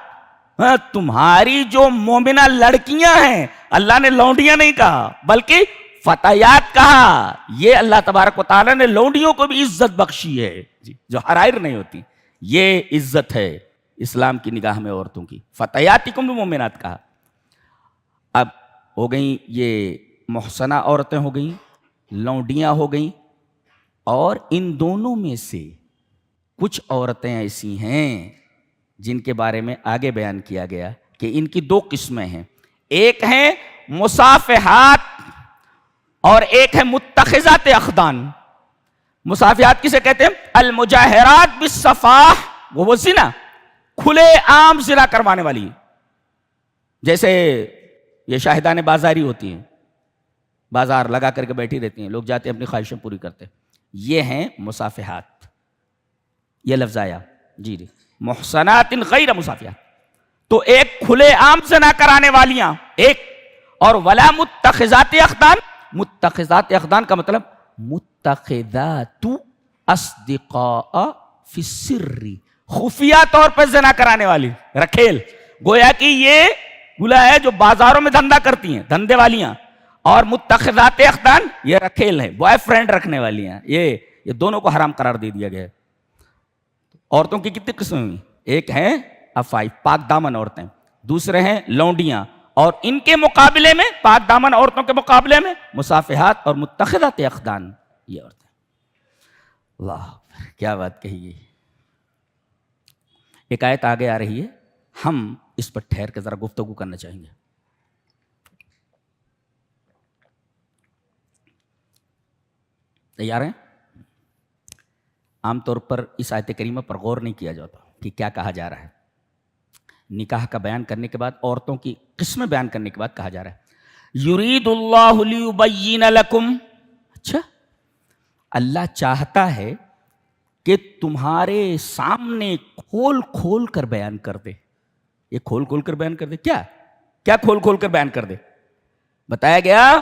تمہاری جو مومنہ لڑکیاں ہیں، اللہ نے لونڈیاں نہیں کہا بلکہ فتیات کہا. یہ اللہ تبارک و تعالیٰ نے لونڈیوں کو بھی عزت بخشی ہے جو حرائر نہیں ہوتی. یہ عزت ہے اسلام کی نگاہ میں عورتوں کی. فتیاتکم المؤمنات کہا. اب ہو گئیں یہ محسنہ عورتیں ہو گئیں، لونڈیاں ہو گئیں، اور ان دونوں میں سے کچھ عورتیں ایسی ہیں جن کے بارے میں آگے بیان کیا گیا کہ ان کی 2 قسمیں ہیں. ایک ہیں مصافحات اور ایک ہے متخذات اخدان. مصافحات کسے کہتے ہیں؟ المجاہرات بالصفاح، وہ زنا، کھلے عام زنا کروانے والی. جیسے یہ شاہدان بازاری ہوتی ہیں، بازار لگا کر کے بیٹھی رہتی ہیں، لوگ جاتے ہیں اپنی خواہشیں پوری کرتے ہیں. یہ ہیں مصافحات. یہ لفظ آیا جی جی، محسنات غیر مصافحات. تو ایک کھلے عام زنا کرانے والیاں ایک، اور ولا متخذات اخدان. متخذات اخدان کا مطلب متخذات اصدقاء فی السر، خفیہ طور پر زنا کرانے والی، رکھیل. گویا کہ یہ گلا ہے جو بازاروں میں دھندا کرتی ہیں، دھندے والیاں. اور متخذات اخدان یہ رکھیل ہے، بوائے فرینڈ رکھنے والی ہیں. یہ دونوں کو حرام قرار دے دیا گیا ہے. عورتوں کی کتنی قسمیں ہوئی؟ ایک ہیں عفائف، پاک دامن عورتیں، دوسرے ہیں لونڈیاں، اور ان کے مقابلے میں، پاک دامن عورتوں کے مقابلے میں مصافحات اور متخذات اخدان یہ عورتیں. اللہ کیا بات کہی گئی. ایک آیت آگے آ رہی ہے، ہم اس پر ٹھہر کے ذرا گفتگو کرنا چاہیں گے. تیار ہیں؟ عام طور پر اس آیت کریمہ پر غور نہیں کیا جاتا کہ کیا کہا جا رہا ہے. نکاح کا بیان کرنے کے بعد، عورتوں کی قسمیں بیان کرنے کے بعد کہا جا رہا ہے یرید اللہ لیبین لکم. اچھا، اللہ چاہتا ہے کہ تمہارے سامنے کھول کھول کر بیان کر دے. یہ کھول کھول کر بیان کر دے، کیا کھول کھول کر بیان کر دے؟ بتایا گیا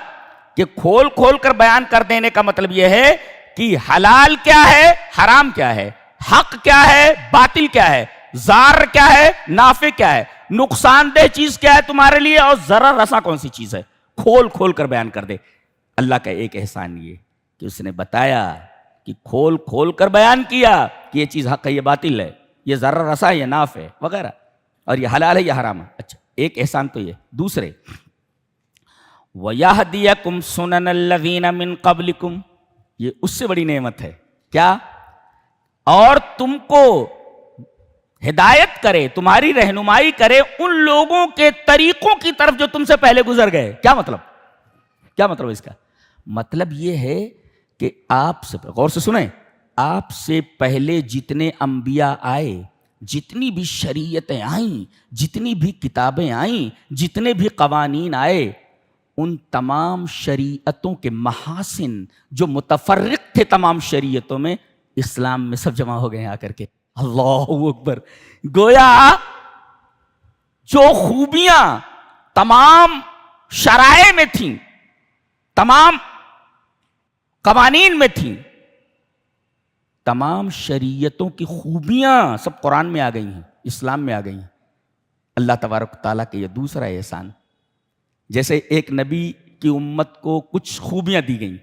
کہ کھول کھول کر بیان کر دینے کا مطلب یہ ہے کہ حلال کیا ہے، حرام کیا ہے، حق کیا ہے، باطل کیا ہے، ضار کیا ہے، نافع کیا ہے، نقصان دہ چیز کیا ہے تمہارے لیے، اور ضرر رساں کون سی چیز ہے. کھول کھول کر بیان کر دے. اللہ کا ایک احسان یہ کہ اس نے بتایا کہ کھول کھول کر بیان کیا کہ یہ چیز حق ہے، یہ باطل ہے، یہ ضرر رسا ہے، یہ ناف ہے وغیرہ، اور یہ حلال ہے، یہ حرام ہے. اچھا ایک احسان تو یہ. دوسرے وَيَهْدِيَكُمْ سُنَنَ الَّذِينَ مِن قَبْلِكُمْ، یہ اس سے بڑی نعمت ہے. کیا؟ اور تم کو ہدایت کرے، تمہاری رہنمائی کرے ان لوگوں کے طریقوں کی طرف جو تم سے پہلے گزر گئے. کیا مطلب؟ کیا مطلب اس کا؟ مطلب یہ ہے کہ آپ سے، غور سے سنیں، آپ سے پہلے جتنے انبیاء آئے، جتنی بھی شریعتیں آئیں، جتنی بھی کتابیں آئیں، جتنے بھی قوانین آئے، ان تمام شریعتوں کے محاسن جو متفرق تھے تمام شریعتوں میں، اسلام میں سب جمع ہو گئے ہیں آ کر کے. اللہ اکبر. گویا جو خوبیاں تمام شرائع میں تھیں، تمام قوانین میں تھیں، تمام شریعتوں کی خوبیاں سب قرآن میں آ گئی ہیں، اسلام میں آ گئی ہیں. اللہ تبارک و تعالیٰ کے یہ دوسرا احسان. جیسے ایک نبی کی امت کو کچھ خوبیاں دی گئیں،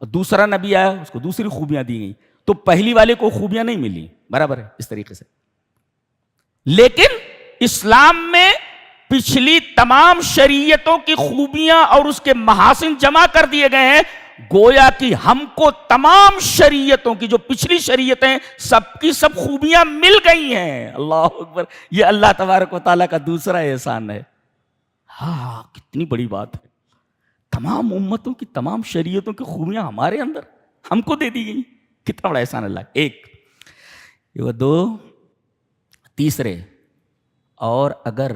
اور دوسرا نبی آیا اس کو دوسری خوبیاں دی گئیں، تو پہلی والے کو خوبیاں نہیں ملی. برابر ہے اس طریقے سے. لیکن اسلام میں پچھلی تمام شریعتوں کی خوبیاں اور اس کے محاسن جمع کر دیے گئے ہیں. گویا کہ ہم کو تمام شریعتوں کی جو پچھلی شریعتیں سب کی سب خوبیاں مل گئی ہیں. اللہ اکبر. یہ اللہ تبارک و تعالیٰ کا دوسرا احسان ہے. ہاں کتنی بڑی بات ہے. تمام امتوں کی تمام شریعتوں کی خوبیاں ہمارے اندر ہم کو دے دی گئی. کتنا بڑا احسان اللہ. ایک یہ دو. تیسرے، اور اگر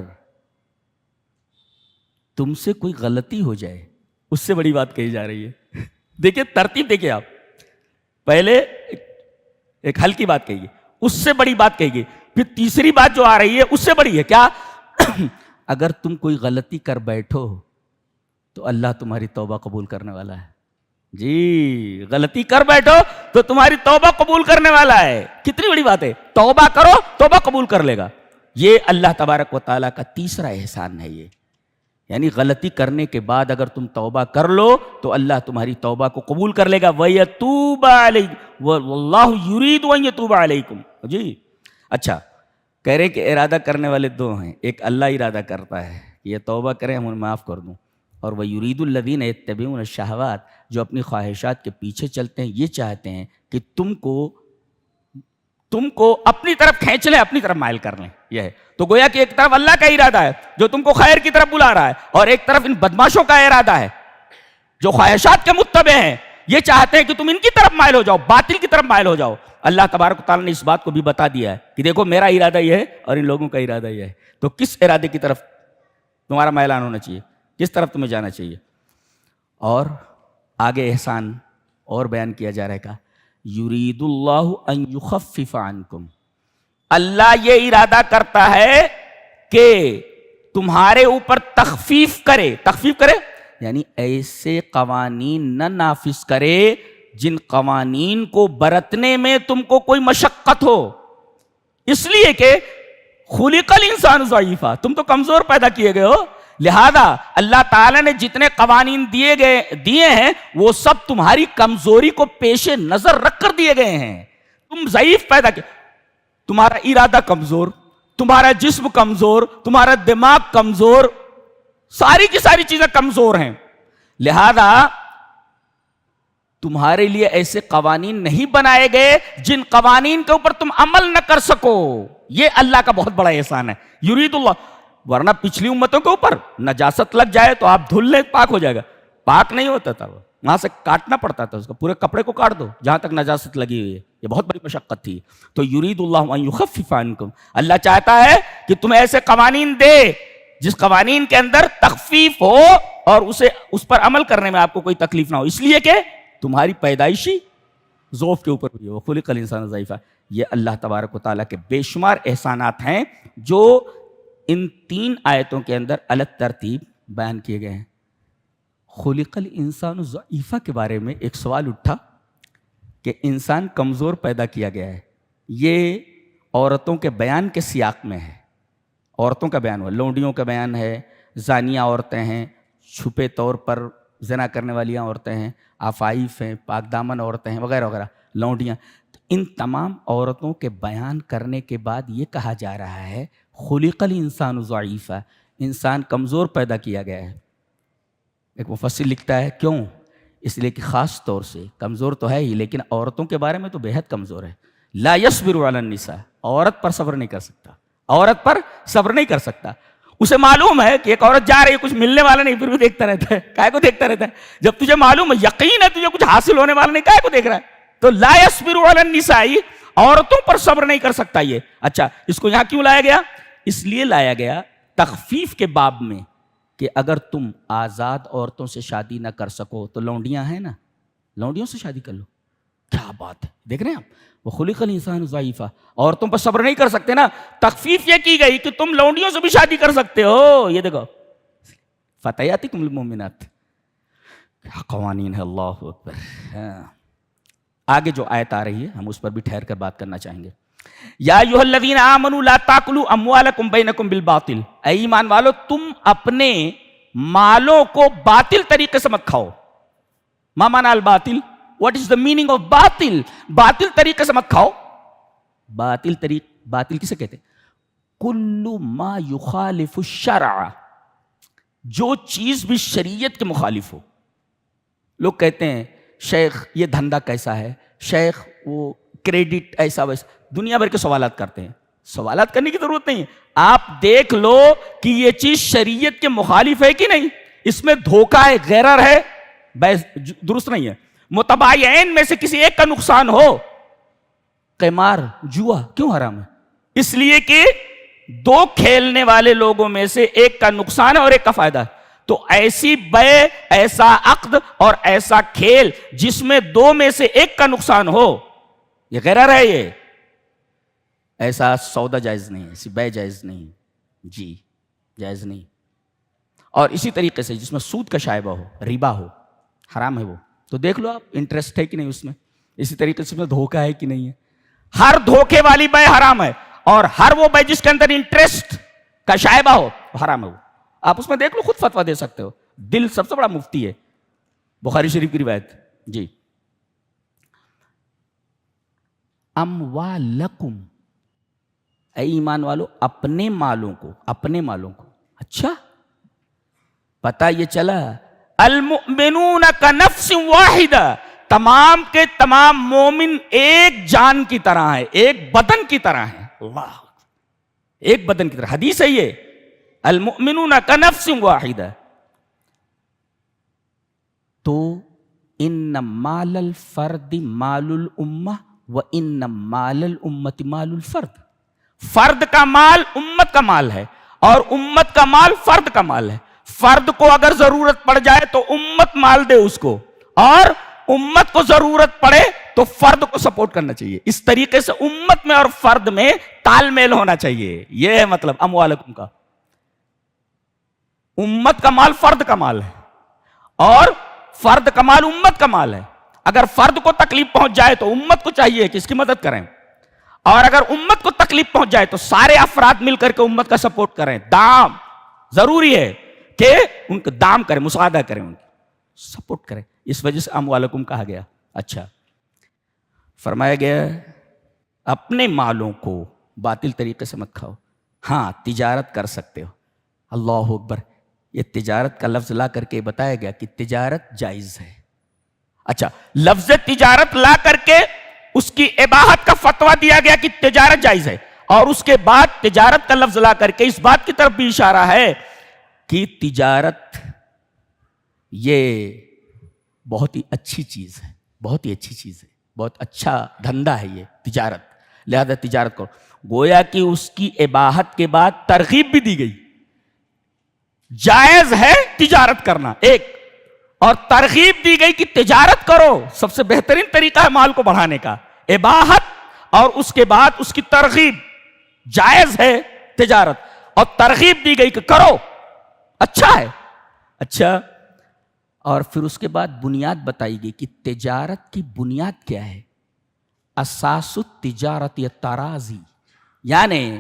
تم سے کوئی غلطی ہو جائے، اس سے بڑی بات کہی جا رہی ہے. دیکھیں ترتیب، دیکھیں آپ، پہلے ایک ہلکی بات کہیے، اس سے بڑی بات کہیے، پھر تیسری بات جو آ رہی ہے اس سے بڑی ہے. کیا؟ اگر تم کوئی غلطی کر بیٹھو تو اللہ تمہاری توبہ قبول کرنے والا ہے. جی غلطی کر بیٹھو تو تمہاری توبہ قبول کرنے والا ہے. کتنی بڑی بات ہے. توبہ کرو، توبہ قبول کر لے گا. یہ اللہ تبارک و تعالیٰ کا تیسرا احسان ہے. یہ یعنی غلطی کرنے کے بعد اگر تم توبہ کر لو تو اللہ تمہاری توبہ کو قبول کر لے گا. وَيَتُوبَ عَلَيْكُمْ وَاللَّهُ يُرِيدُ أَن يَتُوبَ عَلَيْكُمْ. جی اچھا کہہ رہے کہ ارادہ کرنے والے دو ہیں. ایک اللہ ارادہ کرتا ہے کہ یہ توبہ کریں ہم انہیں معاف کر دوں، اور وَيُرِيدُ الَّذِينَ يَتَّبِعُونَ الشَّهَوَاتِ، جو اپنی خواہشات کے پیچھے چلتے ہیں، یہ چاہتے ہیں کہ تم کو اپنی طرف کھینچ لیں، اپنی طرف مائل کر لیں. یہ ہے. تو گویا کہ ایک طرف اللہ کا ارادہ ہے جو تم کو خیر کی طرف بلا رہا ہے، اور ایک طرف ان بدماشوں کا ارادہ ہے جو خواہشات کے متبع ہیں. یہ چاہتے ہیں کہ تم ان کی طرف مائل ہو جاؤ، باطل کی طرف مائل ہو جاؤ. اللہ تبارک و تعالیٰ نے اس بات کو بھی بتا دیا ہے کہ دیکھو میرا ارادہ یہ ہے اور ان لوگوں کا ارادہ یہ ہے. تو کس ارادے کی طرف تمہارا میلان ہونا چاہیے، کس طرف تمہیں جانا چاہیے. اور آگے احسان اور بیان کیا جا رہا ہے. یرید اللہ ان یخفف عنکم، اللہ یہ ارادہ کرتا ہے کہ تمہارے اوپر تخفیف کرے. تخفیف کرے یعنی ایسے قوانین نہ نافذ کرے جن قوانین کو برتنے میں تم کو کوئی مشقت ہو. اس لیے کہ خلق الانسان ضعیفا، تم تو کمزور پیدا کیے گئے ہو، لہذا اللہ تعالیٰ نے جتنے قوانین دیے ہیں وہ سب تمہاری کمزوری کو پیش نظر رکھ کر دیے گئے ہیں. تم ضعیف پیدا کیے، تمہارا ارادہ کمزور، تمہارا جسم کمزور، تمہارا دماغ کمزور، ساری کی ساری چیزیں کمزور ہیں. لہذا تمہارے لیے ایسے قوانین نہیں بنائے گئے جن قوانین کے اوپر تم عمل نہ کر سکو. یہ اللہ کا بہت بڑا احسان ہے. یرید اللہ، ورنہ پچھلی امتوں کے اوپر نجاست لگ جائے تو آپ دھل لیں پاک ہو جائے گا. پاک نہیں ہوتا تھا، وہاں سے کاٹنا پڑتا تھا، اس کو پورے کپڑے کو کاٹ دو جہاں تک نجاست لگی ہوئی ہے. یہ بہت بڑی مشقت تھی. تو یرید اللہ ان یخفف عنکم، اللہ چاہتا ہے کہ تمہیں ایسے قوانین دے جس قوانین کے اندر تخفیف ہو اور اس پر عمل کرنے میں آپ کو کوئی تکلیف نہ ہو. اس لیے کہ تمہاری پیدائشی ذوف کے اوپر بھی ہو. خلق الانسان ضعیفا. یہ اللہ تبارک و تعالیٰ کے بے شمار احسانات ہیں جو ان 3 آیتوں کے اندر الگ ترتیب بیان کیے گئے ہیں. خلق الانسان ضعیفا کے بارے میں ایک سوال اٹھا کہ انسان کمزور پیدا کیا گیا ہے. یہ عورتوں کے بیان کے سیاق میں ہے. عورتوں کا بیان ہوا، لونڈیوں کا بیان ہے، زانیہ عورتیں ہیں، چھپے طور پر زنا کرنے والی عورتیں ہیں، عفائف ہیں، پاک دامن عورتیں ہیں، وغیرہ وغیرہ، لونڈیاں. تو ان تمام عورتوں کے بیان کرنے کے بعد یہ کہا جا رہا ہے خلق الانسان ضعیفا، انسان کمزور پیدا کیا گیا ہے. ایک مفسر لکھتا ہے کیوں؟ اس لیے کہ خاص طور سے کمزور تو ہے ہی، لیکن عورتوں کے بارے میں تو بے حد کمزور ہے. لا یصبر علی النساء، عورت پر صبر نہیں کر سکتا، عورت پر صبر نہیں کر سکتا. اسے معلوم ہے کہ ایک عورت جا رہی ہے، کچھ ملنے والا نہیں، پھر بھی دیکھتا رہتا ہے. کائے کو دیکھتا رہتا ہے؟ جب تجھے معلوم ہے، یقین ہے تجھے کچھ حاصل ہونے والا نہیں، کائے کو دیکھ رہا ہے؟ تو لا یصبر علی النساء، عورتوں پر صبر نہیں کر سکتا یہ. اچھا، اس کو یہاں کیوں لایا گیا؟ اس لیے لایا گیا تخفیف کے باب میں کہ اگر تم آزاد عورتوں سے شادی نہ کر سکو تو لونڈیاں ہیں نا، لونڈیوں سے شادی کر لو. کیا بات ہے، دیکھ رہے ہیں آپ، وہ خلق الانسان ضعیفا، عورتوں پر صبر نہیں کر سکتے نا، تخفیف یہ کی گئی کہ تم لونڈیوں سے بھی شادی کر سکتے ہو. یہ دیکھو فتياتكم المؤمنات، کیا قوانین ہے، اللہ اکبر. آگے جو آیت آ رہی ہے ہم اس پر بھی ٹھہر کر بات کرنا چاہیں گے. یا ایھا الذین آمنوا لا تاکلوا اموالکم بینکم بالباطل، اے ایمان والو تم اپنے مالوں کو باطل طریقے سے مت کھاؤ. ما معنی الباطل؟ What is the meaning of باطل؟ باطل طریقے سے مت کھاؤ. باطل کسے کہتے ہیں؟ کل ما یخالف الشرع، جو چیز بھی شریعت کے مخالف ہو. لوگ کہتے ہیں شیخ یہ دھندا کیسا ہے، شیخ وہ کریڈٹ ایسا ویسا، دنیا بھر کے سوالات کرتے ہیں. سوالات کرنے کی ضرورت نہیں ہے، آپ دیکھ لو کہ یہ چیز شریعت کے مخالف ہے کہ نہیں. اس میں دھوکہ ہے، غرر ہے، درست نہیں ہے. متباینین میں سے کسی ایک کا نقصان ہو. قمار، جوا کیوں حرام ہے؟ اس لیے کہ دو کھیلنے والے لوگوں میں سے ایک کا نقصان ہے اور ایک کا فائدہ ہے. تو ایسی بے، ایسا عقد اور ایسا کھیل جس میں دو میں سے ایک کا نقصان ہو، یہ غرر ہے. یہ ایسا سودا جائز نہیں، ایسی بے جائز نہیں، جی جائز نہیں. اور اسی طریقے سے جس میں سود کا شائبہ ہو، ربا ہو، حرام ہے وہ. تو دیکھ لو آپ انٹرسٹ ہے کہ نہیں اس میں. اسی طریقے سے اس میں دھوکہ ہے کہ نہیں ہے. ہر دھوکے والی بے حرام ہے، اور ہر وہ بے جس کے اندر انٹرسٹ کا شائبہ ہو حرام ہے وہ. آپ اس میں دیکھ لو، خود فتویٰ دے سکتے ہو. دل سب سے بڑا مفتی ہے، بخاری شریف کی روایت. جی اموالکم، اے ایمان والو اپنے مالوں کو، اپنے مالوں کو. اچھا پتہ یہ چلا المؤمنون کنفس واحدہ، تمام کے تمام مومن ایک جان کی طرح ہے، ایک بدن کی طرح ہے. اللہ، ایک بدن کی طرح. حدیث ہے یہ، المؤمنون کنفس واحدہ. تو ان مال الفرد مال الامہ و ان مال الامت مال الفرد. فرد کا مال امت کا مال ہے، اور امت کا مال فرد کا مال ہے. فرد کو اگر ضرورت پڑ جائے تو امت مال دے اس کو، اور امت کو ضرورت پڑے تو فرد کو سپورٹ کرنا چاہیے. اس طریقے سے امت میں اور فرد میں تال میل ہونا چاہیے. یہ ہے مطلب اموالکم کا. امت کا مال فرد کا مال ہے، اور فرد کا مال امت کا مال ہے. اگر فرد کو تکلیف پہنچ جائے تو امت کو چاہیے کہ اس کی مدد کریں، اور اگر امت کو تکلیف پہنچ جائے تو سارے افراد مل کر کے امت کا سپورٹ کریں. دام ضروری ہے کہ ان کا دام کریں، مساعدہ کریں، ان کی سپورٹ کریں. اس وجہ سے اموالکم کہا گیا. اچھا، فرمایا گیا اپنے مالوں کو باطل طریقے سے مت کھاؤ. ہاں تجارت کر سکتے ہو. اللہ اکبر. یہ تجارت کا لفظ لا کر کے بتایا گیا کہ تجارت جائز ہے. اچھا، لفظ تجارت لا کر کے اس کی اباحت کا فتویٰ دیا گیا کہ تجارت جائز ہے، اور اس کے بعد تجارت کا لفظ لا کر کے اس بات کی طرف بھی اشارہ ہے کہ تجارت یہ بہت ہی اچھی چیز ہے، بہت ہی اچھی چیز ہے، بہت اچھا دھندا ہے یہ تجارت. لہذا تجارت کرو. گویا کہ اس کی اباحت کے بعد ترغیب بھی دی گئی. جائز ہے تجارت کرنا ایک، اور ترغیب دی گئی کہ تجارت کرو. سب سے بہترین طریقہ ہے مال کو بڑھانے کا، اباحت، اور اس کے بعد اس کی ترغیب. جائز ہے تجارت، اور ترغیب دی گئی کہ کرو، اچھا ہے. اچھا، اور پھر اس کے بعد بنیاد بتائی گئی کہ تجارت کی بنیاد کیا ہے. اساس التجارت التراضی، یعنی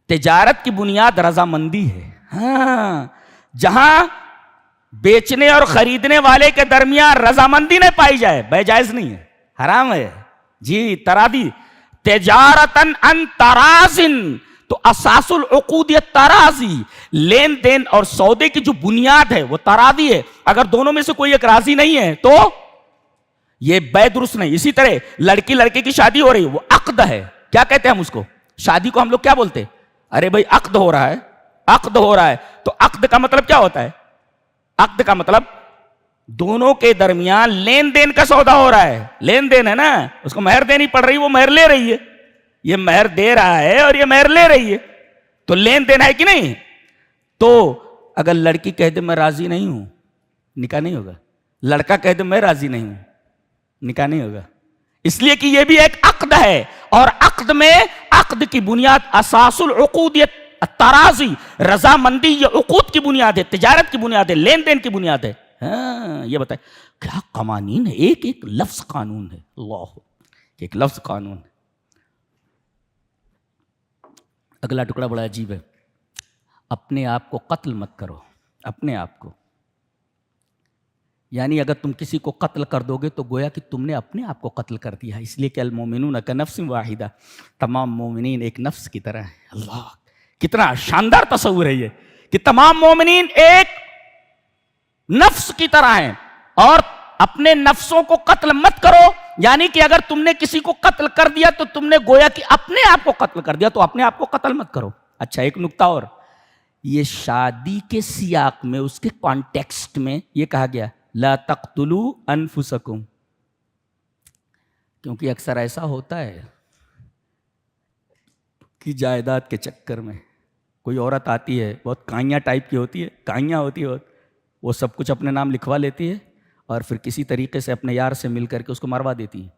تجارت کی بنیاد رضامندی ہے. ہاں، جہاں بیچنے اور خریدنے والے کے درمیان رضامندی نہ پائی جائے، بے جائز نہیں ہے، حرام ہے جی. تراضی تجارتن ان ترازن، تو اساس العقود یہ ترازی، لین دین اور سودے کی جو بنیاد ہے وہ تراضی ہے. اگر دونوں میں سے کوئی ایک راضی نہیں ہے تو یہ بے درست نہیں. اسی طرح لڑکی لڑکے کی شادی ہو رہی ہے، وہ عقد ہے. کیا کہتے ہیں ہم اس کو؟ شادی کو ہم لوگ کیا بولتے ہیں؟ ارے بھائی عقد ہو رہا ہے، عقد ہو رہا ہے. تو عقد کا مطلب کیا ہوتا ہے؟ عقد کا مطلب دونوں کے درمیان لین دین کا سودا ہو رہا ہے. لین دین ہے نا، اس کو مہر دینی پڑ رہی، وہ مہر لے رہی ہے. یہ مہر دے رہا ہے اور یہ مہر لے رہی ہے، تو لین دین ہے کہ نہیں؟ تو اگر لڑکی کہہ دے میں راضی نہیں ہوں، نکاح نہیں ہوگا. لڑکا کہہ دے میں راضی نہیں ہوں، نکاح نہیں ہوگا. اس لیے کہ یہ بھی ایک عقد ہے، اور عقد میں عقد کی بنیاد اساس العقود یہ ترازی، رضامندی یہ عقود کی بنیاد ہے، تجارت کی بنیاد ہے، لین دین کی بنیاد ہے. ہاں یہ بتائیں کیا قوانین ہے، ایک ایک لفظ قانون ہے. اللہ، ایک لفظ قانون ہے. اگلا ٹکڑا بڑا عجیب ہے. اپنے آپ کو قتل مت کرو، اپنے آپ کو. یعنی اگر تم کسی کو قتل کر دو گے تو گویا کہ تم نے اپنے آپ کو قتل کر دیا. اس لیے کہ المومنون کنفس واحدہ، تمام مومنین ایک نفس کی طرح ہیں. اللہ، کتنا شاندار تصور ہے یہ کہ تمام مومنین ایک نفس کی طرح ہیں. اور اپنے نفسوں کو قتل مت کرو، یعنی کہ اگر تم نے کسی کو قتل کر دیا تو تم نے گویا کہ اپنے آپ کو قتل کر دیا. تو اپنے آپ کو قتل مت کرو. اچھا ایک نکتہ اور، یہ شادی کے سیاق میں، اس کے کانٹیکسٹ میں یہ کہا گیا لا تقتلوا انفسکم، کیونکہ اکثر ایسا ہوتا ہے کہ جائیداد کے چکر میں کوئی عورت آتی ہے، بہت کائیاں ٹائپ کی ہوتی ہے، کائیاں ہوتی ہے، وہ سب کچھ اپنے نام لکھوا لیتی ہے اور پھر کسی طریقے سے اپنے یار سے مل کر کے اس کو مروا دیتی ہے.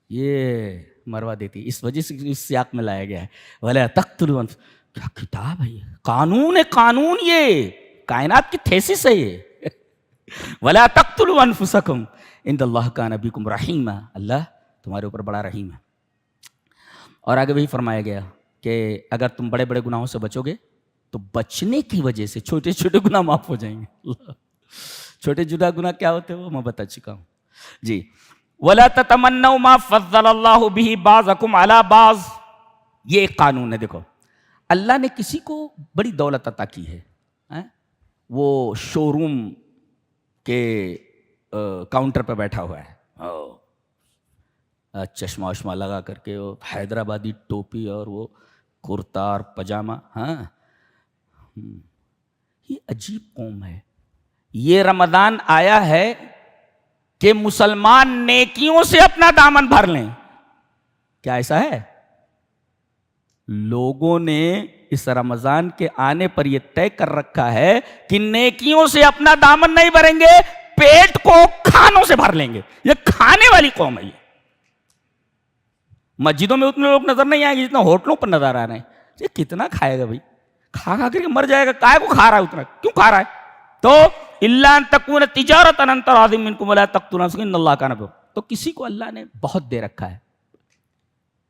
یہ مروا دیتی ہے. اس وجہ سے اس سیاق میں لایا گیا ہے وَلَا تَقْتُلُوا کیا کتاب ہے یہ، قانون ہے، قانون، یہ کائنات کی تھیسس ہے یہ. وَلَا تَقْتُلُوا أَنفُسَكُمْ إِنَّ اللَّهَ كَانَ بِكُمْ رَحِيمًا، اللہ تمہارے اوپر بڑا رحیم ہے. اور آگے وہی فرمایا گیا کہ اگر تم بڑے بڑے گناہوں سے بچو گے تو بچنے کی وجہ سے چھوٹے چھوٹے گناہ معاف ہو جائیں گے. چھوٹے جدا گناہ کیا ہوتے ہیں وہ میں بتا چکا ہوں جی. وَلَا تَتَمَنَّوْا مَا فَضَّلَ اللَّهُ بِهِ بَعْضَكُمْ عَلَى بَعْضٍ، یہ ایک قانون ہے. دیکھو اللہ نے کسی کو بڑی دولت عطا کی ہے، وہ شو روم کے کاؤنٹر پہ بیٹھا ہوا ہے، چشمہ وشمہ لگا کر کے، وہ حیدرآبادی ٹوپی اور وہ کرتا اور پجامہ. ہاں یہ عجیب قوم ہے. یہ رمضان آیا ہے کہ مسلمان نیکیوں سے اپنا دامن بھر لیں. کیا ایسا ہے؟ لوگوں نے اس رمضان کے آنے پر یہ طے کر رکھا ہے کہ نیکیوں سے اپنا دامن نہیں بھریں گے، پیٹ کو کھانوں سے بھر لیں گے. یہ کھانے والی قوم ہے. یہ مسجدوں میں اتنے لوگ نظر نہیں آئیں گے جتنا ہوٹلوں پر نظر آ رہے ہیں. یہ کتنا کھائے گا بھائی؟ کھا کھا کر کے مر جائے گا. کائے کو کھا رہا ہے اتنا؟ کیوں کھا رہا ہے؟ تو الا ان تکون تجارۃ عن تراض منکم ولا تقتلوا انفسکم ان اللہ کان بکم. تو کسی کو اللہ نے بہت دے رکھا ہے،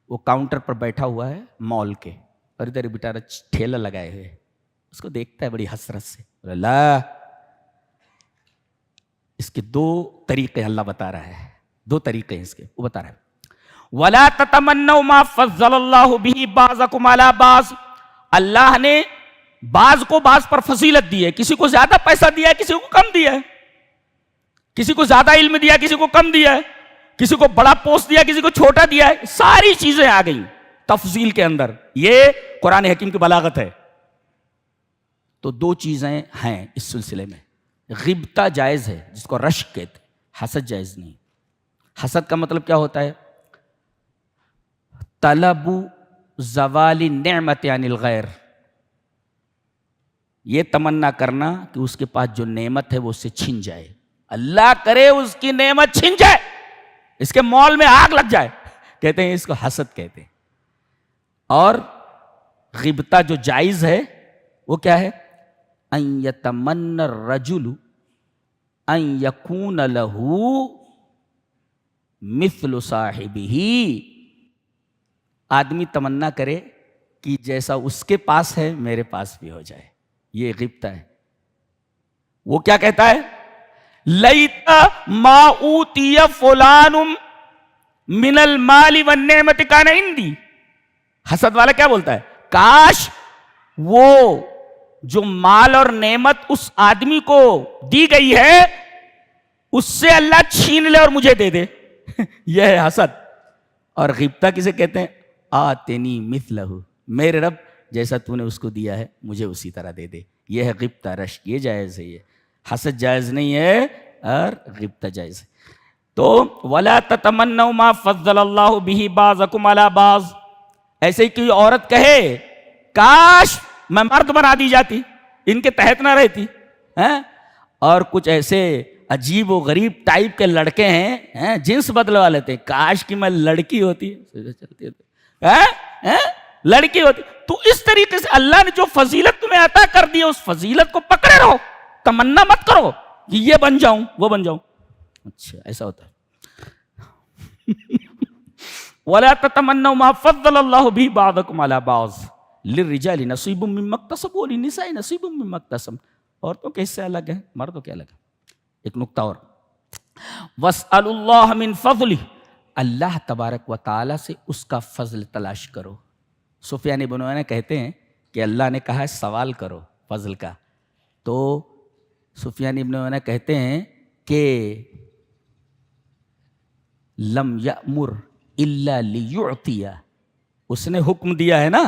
وہ کاؤنٹر پر بیٹھا ہوا ہے مال کے، اور ادھر بیٹا ٹھیلا لگائے ہوئے، اس کو دیکھتا ہے بڑی حسرت سے. اللہ، اس کے دو طریقے اللہ بتا رہا ہے، دو طریقے ہیں اس کے، وہ بتا رہا ہے. وَلَا تَتَمَنَّوْا مَا فَضَّلَ اللَّهُ بِهِ بَعْضَكُمْ عَلَى بَعْضٍ، اللہ نے بعض کو بعض پر فضیلت دی ہے. کسی کو زیادہ پیسہ دیا ہے، کسی کو کم دیا ہے. کسی کو زیادہ علم دیا، کسی کو کم دیا ہے. کسی کو بڑا پوسٹ دیا، کسی کو چھوٹا دیا ہے. ساری چیزیں آ گئیں تفضیل کے اندر. یہ قرآن حکیم کی بلاغت ہے. تو دو چیزیں ہیں اس سلسلے میں. غبطہ جائز ہے، جس کو رشک کہتے، حسد جائز نہیں. حسد کا مطلب کیا ہوتا ہے؟ طلب زوال نعمت عن الغیر، یہ تمنا کرنا کہ اس کے پاس جو نعمت ہے وہ اس سے چھن جائے. اللہ کرے اس کی نعمت چھن جائے، اس کے مال میں آگ لگ جائے، کہتے ہیں اس کو حسد کہتے ہیں. اور غبطہ جو جائز ہے وہ کیا ہے؟ ان یتمنى الرجل ان یکون له مثل صاحبہ، آدمی تمنا کرے کہ جیسا اس کے پاس ہے میرے پاس بھی ہو جائے. یہ غبطہ ہے. وہ کیا کہتا ہے؟ لیتا ما اوتی فلان من المال والنعمت کان عندی. حسد والا کیا بولتا ہے؟ کاش وہ جو مال اور نعمت اس آدمی کو دی گئی ہے اس سے اللہ چھین لے اور مجھے دے دے. یہ ہے حسد. اور غیبتہ کسے کہتے ہیں؟ آتنی مثلہ، میرے رب جیسا تو نے اس کو دیا ہے مجھے اسی طرح دے دے. یہ ہے غیبتہ رشک. یہ جائز ہے. یہ حسد جائز نہیں ہے اور غیبتہ جائز ہے. تو وَلَا تَتَمَنَّوْا مَا فَضَّلَ اللَّهُ بِهِ بَعْضَكُمْ عَلَى بَعْضٍ. ایسے ہی کوئی عورت کہے کاش میں مرد بنا دی جاتی، ان کے تحت نہ رہتی. اور کچھ ایسے عجیب و غریب ٹائپ کے لڑکے ہیں جنس بدلوا لیتے ہیں. کاش کہ میں لڑکی ہوتی، لڑکی ہوتی. تو اس طریقے سے اللہ نے جو فضیلت تمہیں عطا کر دی اس فضیلت کو پکڑے رہو، تمنا مت کرو کہ یہ بن جاؤں وہ بن جاؤں. اچھا ایسا ہوتا ہے. وَلَا تَتَمَنَّوْا مَا فَضَّلَ اللَّهُ بِهِ بَعْضَكُمْ عَلَى بَعْضٍ لِلرِّجَالِ نَصِيبٌ مِّمَّا اكْتَسَبُوا وَلِلنِّسَاءِ نَصِيبٌ مِّمَّا اكْتَسَبْنَ. عورتوں کے حصے الگ ہیں، مردوں کے الگ ہیں. ایک نکتہ اور، وَاسْأَلُوا اللَّهَ مِن فَضْلِهِ، اللہ تبارک و تعالیٰ سے اس کا فضل تلاش کرو. سفیان بن عیینہ کہتے ہیں کہ اللہ نے کہا ہے سوال کرو فضل کا. تو سفیان بن عیینہ کہتے ہیں کہ لم یأمر الا لیعطی، اس نے حکم دیا ہے نا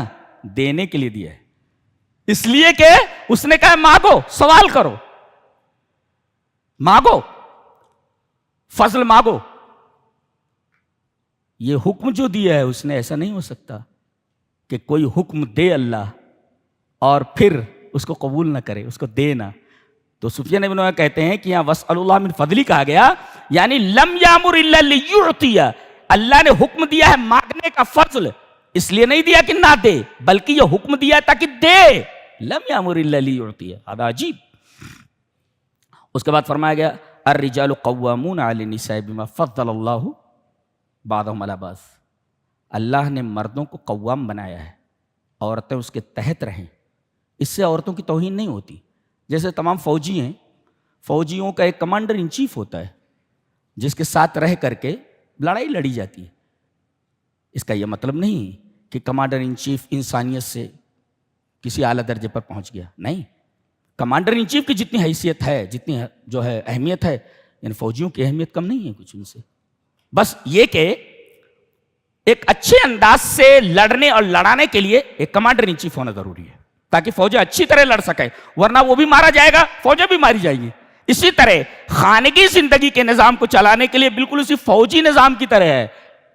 دینے کے لیے دیا ہے، اس لیے کہ اس نے کہا مانگو، سوال کرو، مانگو، فضل مانگو. یہ حکم جو دیا ہے اس نے، ایسا نہیں ہو سکتا کہ کوئی حکم دے اللہ اور پھر اس کو قبول نہ کرے، اس کو دے نہ. تو سفیان بن عیینہ کہتے ہیں کہ یہاں وَاسْأَلُوا اللَّهَ مِن فَضْلِهِ کہا گیا، یعنی لم یامر الا لیعطی، اللہ نے حکم دیا ہے مانگنے کا فضل، اس لیے نہیں دیا کہ نہ دے، بلکہ یہ حکم دیا ہے تاکہ دے. لم یامر الا لیعطی، ہذا عجیب. اس کے بعد فرمایا گیا الرجال قوامون علی النساء بما فضل اللہ بعضهم علی بعض. اللہ نے مردوں کو قوام بنایا ہے، عورتیں اس کے تحت رہیں. اس سے عورتوں کی توہین نہیں ہوتی. جیسے تمام فوجی ہیں، فوجیوں کا ایک کمانڈر ان چیف ہوتا ہے جس کے ساتھ رہ کر کے لڑائی لڑی جاتی ہے. اس کا یہ مطلب نہیں کہ کمانڈر ان چیف انسانیت سے کسی اعلیٰ درجے پر پہنچ گیا، نہیں. کمانڈر ان چیف کی جتنی حیثیت ہے، جتنی جو ہے اہمیت ہے، یعنی فوجیوں کی اہمیت کم نہیں ہے کچھ ان سے. بس یہ کہ ایک اچھے انداز سے لڑنے اور لڑانے کے لیے ایک کمانڈر ان چیف ہونا ضروری ہے تاکہ فوجیں اچھی طرح لڑ سکیں، ورنہ وہ بھی مارا جائے گا، فوجیں بھی ماری جائیں گی. اسی طرح خانگی زندگی کے نظام کو چلانے کے لیے بالکل اسی فوجی نظام کی طرح ہے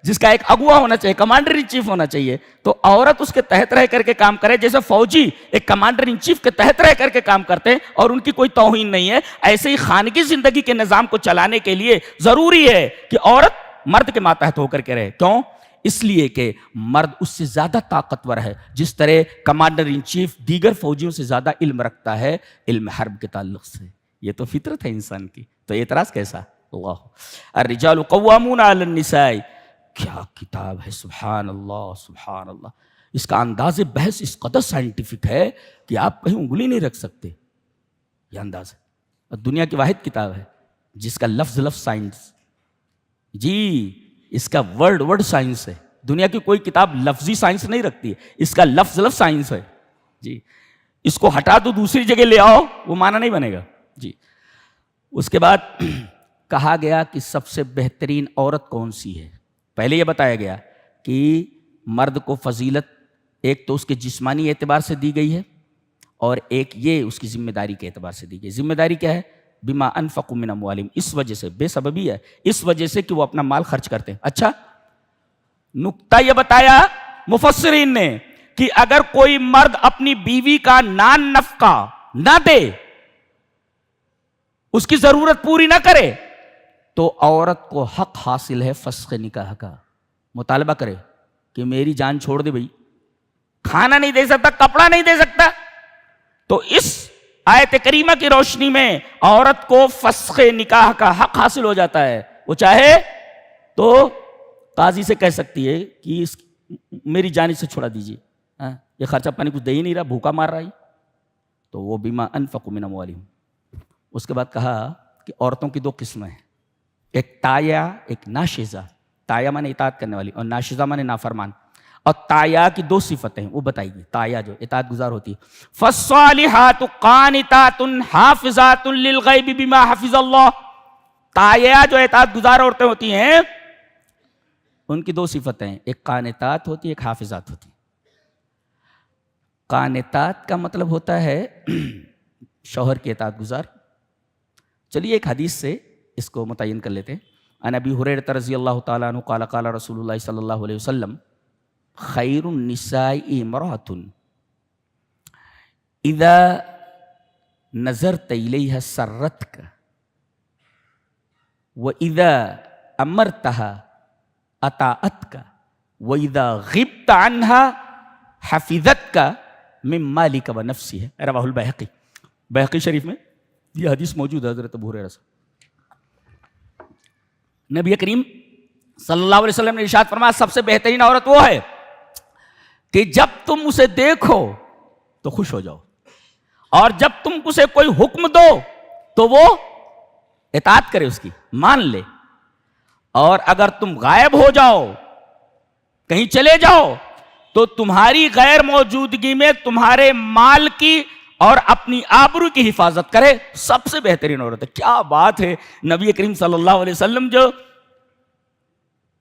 جس کا ایک اگوا ہونا چاہیے، کمانڈر ان چیف ہونا چاہیے. تو عورت اس کے تحت رہ کر کے کام کرے، جیسے فوجی ایک کمانڈر ان چیف کے تحت رہ کر کے کام کرتے ہیں اور ان کی کوئی توہین نہیں ہے. ایسے ہی خانگی زندگی کے نظام کو چلانے کے لیے ضروری ہے کہ عورت مرد کے ماتحت ہو کر کے رہے. کیوں؟ اس لیے کہ مرد اس سے زیادہ طاقتور ہے. جس طرح کمانڈر ان چیف دیگر فوجیوں سے زیادہ علم رکھتا ہے علم حرب کے تعلق سے. یہ تو فطرت ہے انسان کی، تو اعتراض کیسا؟ اللہ الرجال قوامون علی النساء. کیا کتاب ہے، سبحان اللہ سبحان اللہ. اس کا انداز بحث اس قدر سائنٹیفک ہے کہ آپ کہیں انگلی نہیں رکھ سکتے. یہ انداز ہے. اور دنیا کی واحد کتاب ہے جس کا لفظ لفظ سائنس، جی اس کا ورڈ سائنس ہے. دنیا کی کوئی کتاب لفظی سائنس نہیں رکھتی ہے، اس کا لفظ لفظ سائنس ہے. جی اس کو ہٹا دو دوسری جگہ لے آؤ، وہ معنی نہیں بنے گا. جی اس کے بعد کہا گیا کہ سب سے بہترین عورت کون سی ہے. پہلے یہ بتایا گیا کہ مرد کو فضیلت ایک تو اس کے جسمانی اعتبار سے دی گئی ہے اور ایک یہ اس کی ذمہ داری کے اعتبار سے دی گئی. ذمہ داری کیا ہے؟ بما انفقوا من اموالہم، اس وجہ سے، بے سببی ہے، اس وجہ سے کہ وہ اپنا مال خرچ کرتے ہیں. اچھا نکتہ یہ بتایا مفسرین نے کہ اگر کوئی مرد اپنی بیوی کا نان نفقہ نہ دے، اس کی ضرورت پوری نہ کرے، تو عورت کو حق حاصل ہے فسخ نکاح کا. مطالبہ کرے کہ میری جان چھوڑ دے بھائی، کھانا نہیں دے سکتا، کپڑا نہیں دے سکتا. تو اس آیت کریمہ کی روشنی میں عورت کو فسخ نکاح کا حق حاصل ہو جاتا ہے. وہ چاہے تو قاضی سے کہہ سکتی ہے کہ میری جان سے چھوڑا دیجیے، یہ خرچہ پانی کچھ دے ہی نہیں رہا، بھوکا مار رہا ہے. تو وہ بما انفقوا من اموالہم. اس کے بعد کہا کہ عورتوں کی دو قسمیں ہیں، ایک تایا، ایک ناشزہ. تایا مانے اطاعت کرنے والی اور ناشزہ مانے نافرمان. اور تایا کی دو صفتیں ہیں، وہ بتائیے. تایا جو اطاعت گزار ہوتی ہے، فالصالحات قانتات حافظات للغیب بما حفظ اللہ. تایا جو اطاعت گزار عورتیں ہوتی ہیں ان کی دو صفتیں ہیں، ایک قانتات ہوتی ہے، ایک حافظات ہوتی ہے. قانتات کا مطلب ہوتا ہے شوہر کی اطاعت گزار. چلیے ایک حدیث سے اس کو متعین کر لیتے ہیں. عن ابی ہریرہ رضی اللہ تعالیٰ عنہ قال قال رسول اللہ صلی اللہ علیہ وسلم خیر النساء امرأۃ اذا نظرت الیہا سرتک وَإِذَا أَمَرْتَهَا أَطَاعَتْكَ وَإِذَا غِبْتَ عَنْهَا حَفِظَتْكَ مِن مَالِكَ وَنَفْسِهَا. رواہ البیہقی. بیہقی شریف میں یہ حدیث موجود ہے حضرت ابو ہریرہ سے. نبی کریم صلی اللہ علیہ وسلم نے ارشاد فرمایا سب سے بہترین عورت وہ ہے کہ جب تم اسے دیکھو تو خوش ہو جاؤ، اور جب تم اسے کوئی حکم دو تو وہ اطاعت کرے، اس کی مان لے. اور اگر تم غائب ہو جاؤ، کہیں چلے جاؤ، تو تمہاری غیر موجودگی میں تمہارے مال کی اور اپنی آبرو کی حفاظت کرے. سب سے بہترین عورت ہے. کیا بات ہے! نبی کریم صلی اللہ علیہ وسلم جو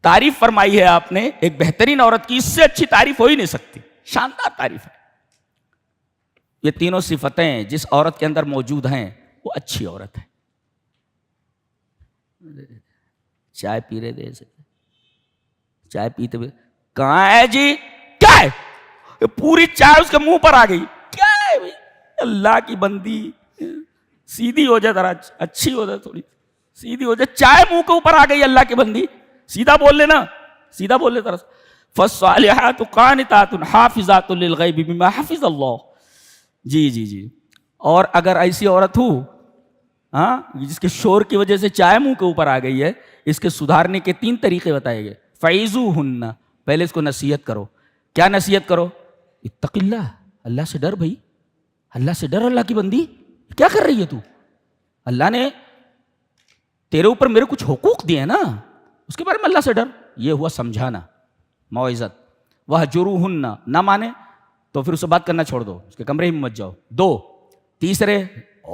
تعریف فرمائی ہے آپ نے ایک بہترین عورت کی، اس سے اچھی تعریف ہو ہی نہیں سکتی. شاندار تعریف ہے. یہ تینوں صفتیں جس عورت کے اندر موجود ہیں وہ اچھی عورت ہے. چائے پی رہے تھے، چائے پیتے ہوئے کہاں ہے جی؟ کیا ہے؟ پوری چائے اس کے منہ پر آ گئی. کیا ہے بھائی؟ اللہ کی بندی سیدھی ہو جائے، ذرا اچھی ہو جائے، تھوڑی سیدھی ہو جائے. چائے منہ کے اوپر آ گئی. اللہ کی بندی سیدھا بول لینا، سیدھا بول لے ذرا. فالصالحات قانتات حافظات للغیب بما حفظ اللہ. جی جی جی. اور اگر ایسی عورت ہو جس کے شور کی وجہ سے چائے منہ کے اوپر آ گئی ہے، اس کے سدھارنے کے 3 طریقے بتائے گئے. فعیذوہن، پہلے اس کو نصیحت کرو. کیا نصیحت کرو؟ اتق اللہ، اللہ سے ڈر بھائی، اللہ سے ڈر. اللہ کی بندی کیا کر رہی ہے تو؟ اللہ نے تیرے اوپر میرے کچھ حقوق دیے نا، اس کے بارے میں اللہ سے ڈر. یہ ہوا سمجھانا، موعظت. وہجروہن، نہ مانے تو پھر اسے بات کرنا چھوڑ دو، اس کے کمرے میں مت جاؤ. 2 تیسرے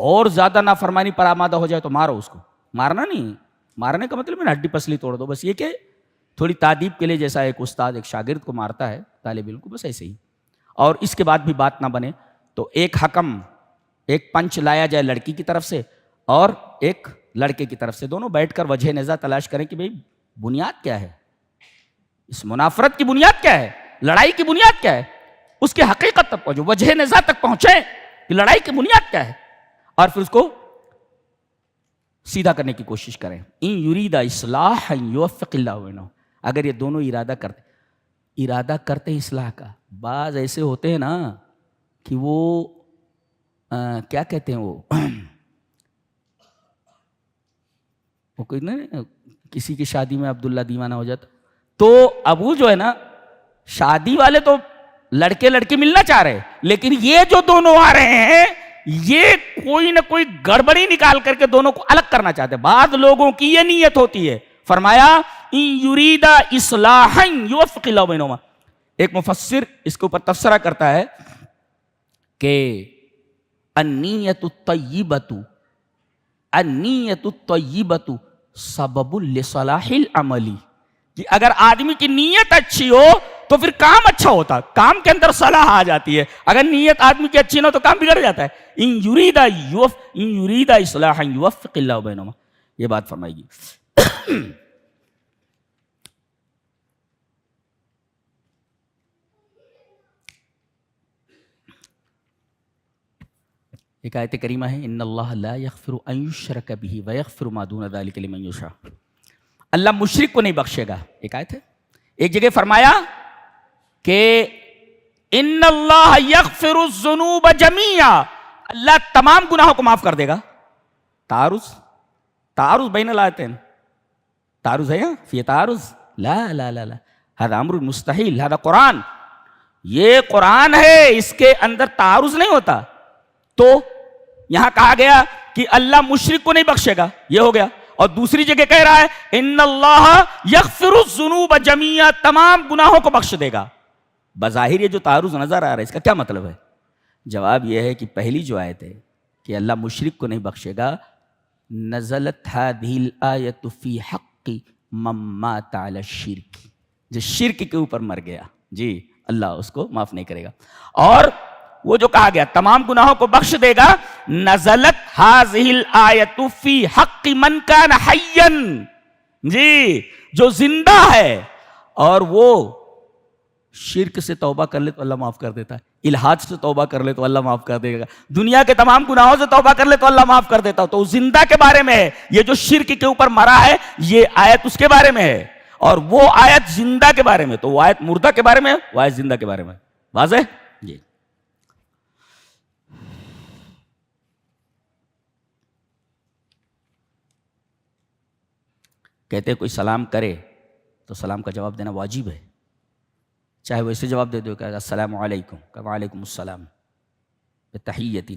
اور زیادہ نافرمانی پر آمادہ ہو جائے تو مارو اس کو. مارنا نہیں، مارنے کا مطلب ہے ہڈی پسلی توڑ دو. بس یہ کہ تھوڑی تعدیب کے لیے، جیسا ایک استاد ایک شاگرد کو مارتا ہے، طالب علم کو، بس ایسے ہی. اور اس کے بعد بھی بات نہ بنے تو ایک حکم، ایک پنچ لایا جائے لڑکی کی طرف سے اور ایک لڑکے کی طرف سے. دونوں بیٹھ کر وجہ نزاع تلاش کریں کہ بھئی بنیاد کیا ہے، اس منافرت کی بنیاد کیا ہے، لڑائی کی بنیاد کیا ہے. اس کی حقیقت تک پہنچو، وجہ نزاع تک پہنچے کہ لڑائی کی بنیاد کیا ہے، اور پھر اس کو سیدھا کرنے کی کوشش کریں. ان یرید اصلاحا یوفق اللہ بینہما. اگر یہ دونوں ارادہ کرتے اصلاح کا. بعض ایسے ہوتے ہیں نا کہ وہ کیا کہتے ہیں، وہ کوئی نا کسی کی شادی میں عبداللہ دیوانہ ہو جاتا، تو ابو جو ہے نا، شادی والے تو لڑکے لڑکی ملنا چاہ رہے، لیکن یہ جو دونوں آ رہے ہیں یہ کوئی نہ کوئی گڑبڑی نکال کر کے دونوں کو الگ کرنا چاہتے ہیں. بعض لوگوں کی یہ نیت ہوتی ہے. فرمایا ان یرید اصلاحا یوفق اللہ بینہما. ایک مفسر اس کے اوپر تبصرہ کرتا ہے کہ النیت الطیبۃ سبب لصلاح العمل. کہ اگر آدمی کی نیت اچھی ہو تو پھر کام اچھا ہوتا، کام کے اندر صلاح آ جاتی ہے. اگر نیت آدمی کی اچھی نہ ہو تو کام بگڑ جاتا ہے. ان یرید اصلاحا یوفق اللہ بینہما. یہ بات فرمائے گی. ایک آیت کریمہ ہے، ان اللہ لا یغفر ان یشرک بہ ویغفر ما دون ذلک لمن یشاء. اللہ مشرک کو نہیں بخشے گا. ایک آیت ہے. ایک جگہ فرمایا کہ ان اللہ یغفر الذنوب جميعا. اللہ تمام گناہوں کو معاف کر دے گا. تعارض بین الآیتین. تعارض ہے یہاں، فی تعارض؟ لا لا لا لا، هذا امر مستحیل، هذا قرآن. یہ قرآن ہے، اس کے اندر تعارض نہیں ہوتا. تو یہاں کہا گیا کہ اللہ مشرک کو نہیں بخشے گا، یہ ہو گیا. اور دوسری جگہ کہہ رہا ہے ان اللہ یغفر الذنوب جميعا، تمام گناہوں کو بخش دے گا. بظاہر یہ جو تعارض نظر آ رہا ہے اس کا کیا مطلب ہے؟ جواب یہ ہے کہ پہلی جو آیت ہے کہ اللہ مشرک کو نہیں بخشے گا، نزلت هذه الآیۃ فی حق من مات علی الشرک، جو شرک کے اوپر مر گیا جی اللہ اس کو معاف نہیں کرے گا. اور وہ جو کہا گیا تمام گناہوں کو بخش دے گا، نزلت هذه الآیۃ فی حق من کان حیا، جی جو زندہ ہے اور وہ شرک سے توبہ کر لے تو اللہ معاف کر دیتا ہے، الحاد سے توبہ کر لے تو اللہ معاف کر دے گا، دنیا کے تمام گناہوں سے توبہ کر لے تو اللہ معاف کر دیتا. تو زندہ کے بارے میں ہے، یہ جو شرک کے اوپر مرا ہے یہ آیت اس کے بارے میں ہے، اور وہ آیت زندہ کے بارے میں. تو وہ آیت مردہ کے بارے میں، وہ آیت زندہ کے بارے میں. واضح جی. کہتے کوئی سلام کرے تو سلام کا جواب دینا واجب ہے، چاہے وہ اسے جواب دے دو کہ السلام علیکم، کہ وعلیکم السلام بتحیۃ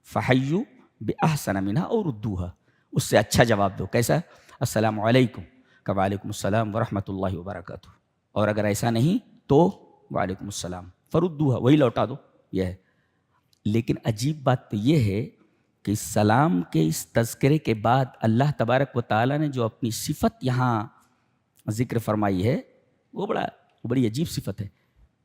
فحیوا باحسن منها او ردوها، اس سے اچھا جواب دو. کیسا؟ السلام علیکم، کہ وعلیکم السلام ورحمۃ اللہ وبرکاتہ. اور اگر ایسا نہیں تو وعلیکم السلام فردوها، وہی لوٹا دو. یہ ہے. لیکن عجیب بات تو یہ ہے کہ سلام کے اس تذکرے کے بعد اللہ تبارک و تعالیٰ نے جو اپنی صفت یہاں ذکر فرمائی ہے وہ بڑی عجیب صفت ہے.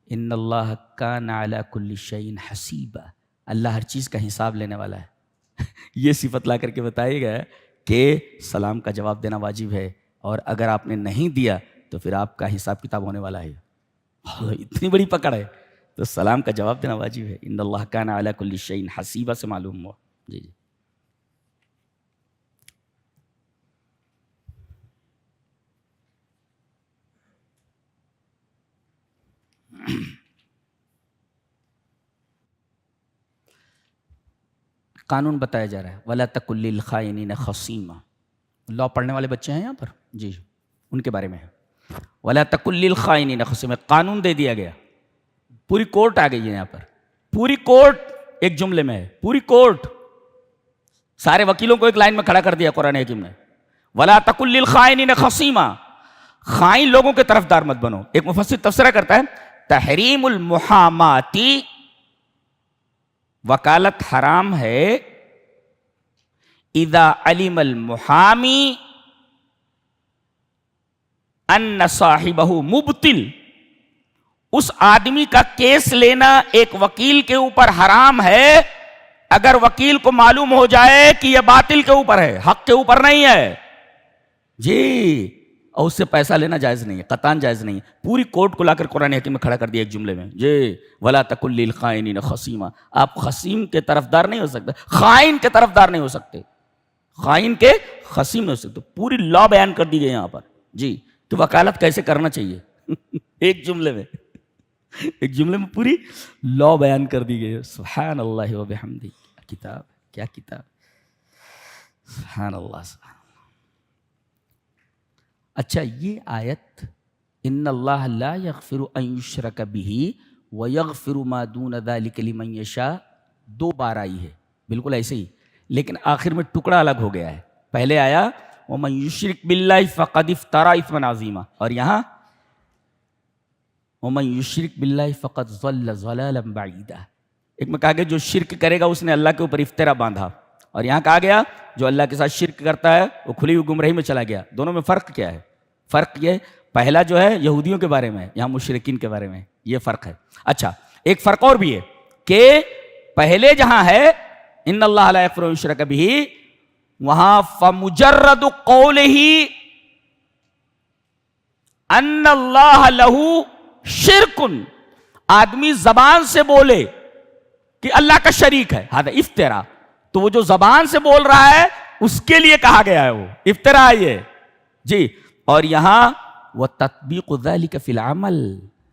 ان اللہ کان علی کل شیء حسیبا، اللہ ہر چیز کا حساب لینے والا ہے. یہ صفت لا کر کے بتایا گیا ہے کہ سلام کا جواب دینا واجب ہے، اور اگر آپ نے نہیں دیا تو پھر آپ کا حساب کتاب ہونے والا ہے. اتنی بڑی پکڑ ہے، تو سلام کا جواب دینا واجب ہے. ان اللہ کان علی کل شیء حسیبا سے معلوم ہوا. جی جی. قانون بتایا جا رہا ہے وَلَا تَكُن لِّلْخَائِنِينَ خَصِيمًا. لا پڑھنے والے بچے ہیں یہاں پر جی، ان کے بارے میں ہے وَلَا تَكُن لِّلْخَائِنِينَ خَصِيمًا. قانون دے دیا گیا، پوری کورٹ آ گئی ہے یہاں پر، پوری کورٹ ایک جملے میں ہے، پوری کورٹ سارے وکیلوں کو ایک لائن میں کھڑا کر دیا قرآن حکیم نے. وَلَا تَكُن لِّلْخَائِنِينَ خَصِيمًا، خائن لوگوں کے طرفدار مت بنو. ایک مفسر تفسیرہ کرتا ہے تحریم المحاماتی، وکالت حرام ہے اذا علم المحامی ان صاحبہ مبطل، اس آدمی کا کیس لینا ایک وکیل کے اوپر حرام ہے اگر وکیل کو معلوم ہو جائے کہ یہ باطل کے اوپر ہے، حق کے اوپر نہیں ہے جی، اور اس سے پیسہ لینا جائز نہیں ہے، قطعاً جائز نہیں ہے. پوری کورٹ کو لا کر قرآن حکیم میں کھڑا کر دیا ایک جملے میں جی وَلَا تَكُن لِّلْخَائِنِينَ خَصِيمًا. آپ خصیم کے طرفدار نہیں ہو سکتے، خائن کے طرفدار نہیں ہو سکتے، خائن کے خصیم نہیں ہو سکتے. پوری لا بیان کر دی گئی یہاں پر جی کہ وکالت کیسے کرنا چاہیے. ایک جملے میں، ایک جملے میں پوری لا بیان کر دی گئی. سبحان اللہ و بحمدہ. کتاب، کیا کتاب، سبحان اللہ سبحان. اچھا یہ آیت ان اللہ لا یغفر ان یشرک بہ ویغفر ما دون ذلک لمن یشاء دو بار آئی ہے بالکل ایسے ہی، لیکن آخر میں ٹکڑا الگ ہو گیا ہے. پہلے آیا ومن یشرک باللہ فقد افتری اثما عظیما، اور یہاں ومن یشرک باللہ فقد ضل ضلالا بعیدا. ایک میں کہا گیا جو شرک کرے گا اس نے اللہ کے اوپر افطرا باندھا، اور یہاں کہا گیا جو اللہ کے ساتھ شرک کرتا ہے وہ کھلی ہوئی گمراہی میں چلا گیا. دونوں میں فرق کیا ہے؟ فرق یہ پہلا جو ہے یہودیوں کے بارے میں، یہاں مشرکین کے بارے میں، یہ فرق ہے. اچھا ایک فرق اور بھی ہے کہ پہلے جہاں ہے ان اللہ لا یغفر ان یشرک بہ، وہاں فمجرد قولہ ان اللہ لہ شرک، آدمی زبان سے بولے کہ اللہ کا شریک ہے، ہذا افترا، تو وہ جو زبان سے بول رہا ہے اس کے لیے کہا گیا ہے وہ افترا ہے جی. اور یہاں وَتَطْبِيقُ ذَلِكَ فِي الْعَمَلِ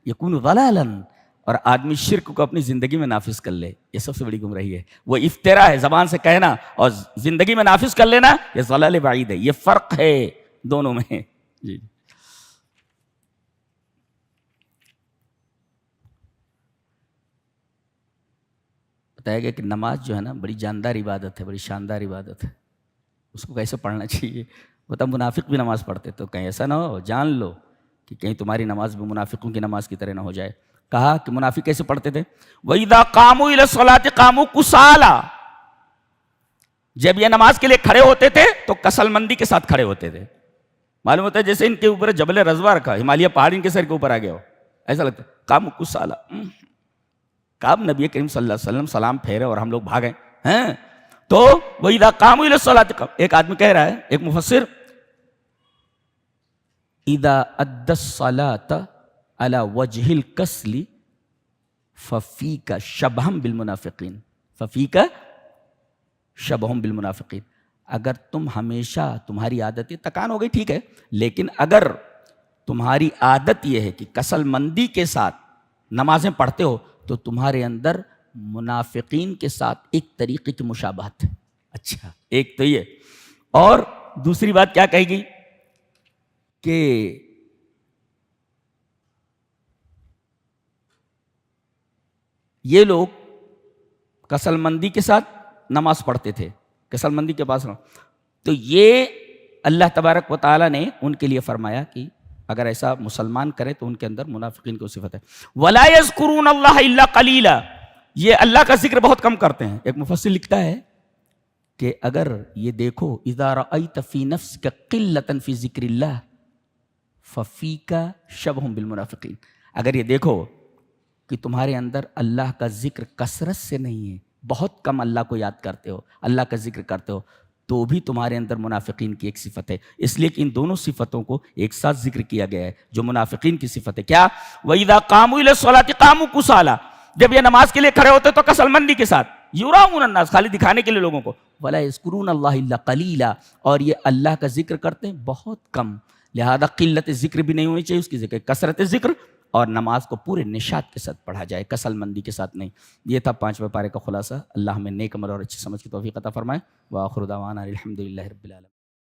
يَكُونُ ضَلَالًا، اور آدمی شرک کو اپنی زندگی میں نافذ کر لے، یہ سب سے بڑی گمراہی ہے. وہ افترا ہے زبان سے کہنا، اور زندگی میں نافذ کر لینا یہ ضلال بعید ہے. یہ فرق ہے دونوں میں جی. بتایا گیا کہ نماز جو ہے نا بڑی جاندار عبادت ہے، بڑی شاندار عبادت ہے، اس کو کیسے پڑھنا چاہیے. بتا منافق بھی نماز پڑھتے، تو کہیں ایسا نہ ہو، جان لو کہ کہیں تمہاری نماز بھی منافقوں کی نماز کی طرح نہ ہو جائے. کہا کہ منافق کیسے پڑھتے تھے؟ وَإِذَا قَامُوا إِلَى الصَّلَاةِ قَامُوا كُسَالَىٰ، جب یہ نماز کے لیے کھڑے ہوتے تھے تو کسل مندی کے ساتھ کھڑے ہوتے تھے. معلوم ہوتا ہے جیسے ان کے اوپر جبل رضوہ رکھا، ہمالیہ پہاڑ ان کے سر کے اوپر آ گیا ہو، ایسا لگتا ہے. قَامُوا كُسَالَىٰ، کب نبی کریم صلی اللہ علیہ وسلم سلام پھیرے اور ہم لوگ بھاگیں ہیں. تو وَإِذَا قَامُوا إِلَى الصَّلَاةِ، ایک آدمی کہہ رہا ہے، ایک مفسر، اذا ادى الصلاة على وجه الكسل ففيك شبهم بالمنافقين، ففيك شبهم بالمنافقين. اگر تم ہمیشہ، تمہاری عادت تکان ہو گئی ٹھیک ہے، لیکن اگر تمہاری عادت یہ ہے کہ کسل مندی کے ساتھ نمازیں پڑھتے ہو تو تمہارے اندر منافقین کے ساتھ ایک طریقے کی مشابہت ہے. اچھا، ایک تو یہ. اور دوسری بات کیا کہے گی کہ یہ لوگ کسل مندی کے ساتھ نماز پڑھتے تھے، کسل مندی کے پاس. تو یہ اللہ تبارک و تعالیٰ نے ان کے لیے فرمایا کہ اگر ایسا مسلمان کرے تو ان کے اندر منافقین کی صفت ہے. وَلَا يَذْكُرُونَ اللَّهَ إِلَّا قَلِيلًا، یہ اللہ کا ذکر بہت کم کرتے ہیں. ایک مفسر لکھتا ہے کہ اگر یہ دیکھو اذا رأیت فی نفسک قلۃ فی ذکر اللہ ففیک شبہ بالمنافقین، اگر یہ دیکھو کہ تمہارے اندر اللہ کا ذکر کثرت سے نہیں ہے، بہت کم اللہ کو یاد کرتے ہو، اللہ کا ذکر کرتے ہو، تو بھی تمہارے اندر منافقین کی ایک صفت ہے. اس لیے کہ ان دونوں صفتوں کو ایک ساتھ ذکر کیا گیا ہے جو منافقین کی صفت ہے. کیا؟ وَإِذَا قَامُوا إِلَى الصَّلَاةِ قَامُوا كُسَالَىٰ، جب یہ نماز کے لیے کھڑے ہوتے تو کسل مندی کے ساتھ. یُرَاءُونَ النَّاسَ، خالی دکھانے کے لیے لوگوں کو. وَلَا يَذْكُرُونَ اللَّهَ إِلَّا قَلِيلًا، اور یہ اللہ کا ذکر کرتے ہیں بہت کم. لہذا قلت ذکر بھی نہیں ہونی چاہیے اس کی ذکر، کثرت ذکر، اور نماز کو پورے نشاط کے ساتھ پڑھا جائے، کسل مندی کے ساتھ نہیں. یہ تھا 5ویں پارے کا خلاصہ. اللہ ہمیں نیک عمل اور اچھی سمجھ کی توفیق عطا فرمائے. وآخر دعوانا الحمدللہ رب العالمین.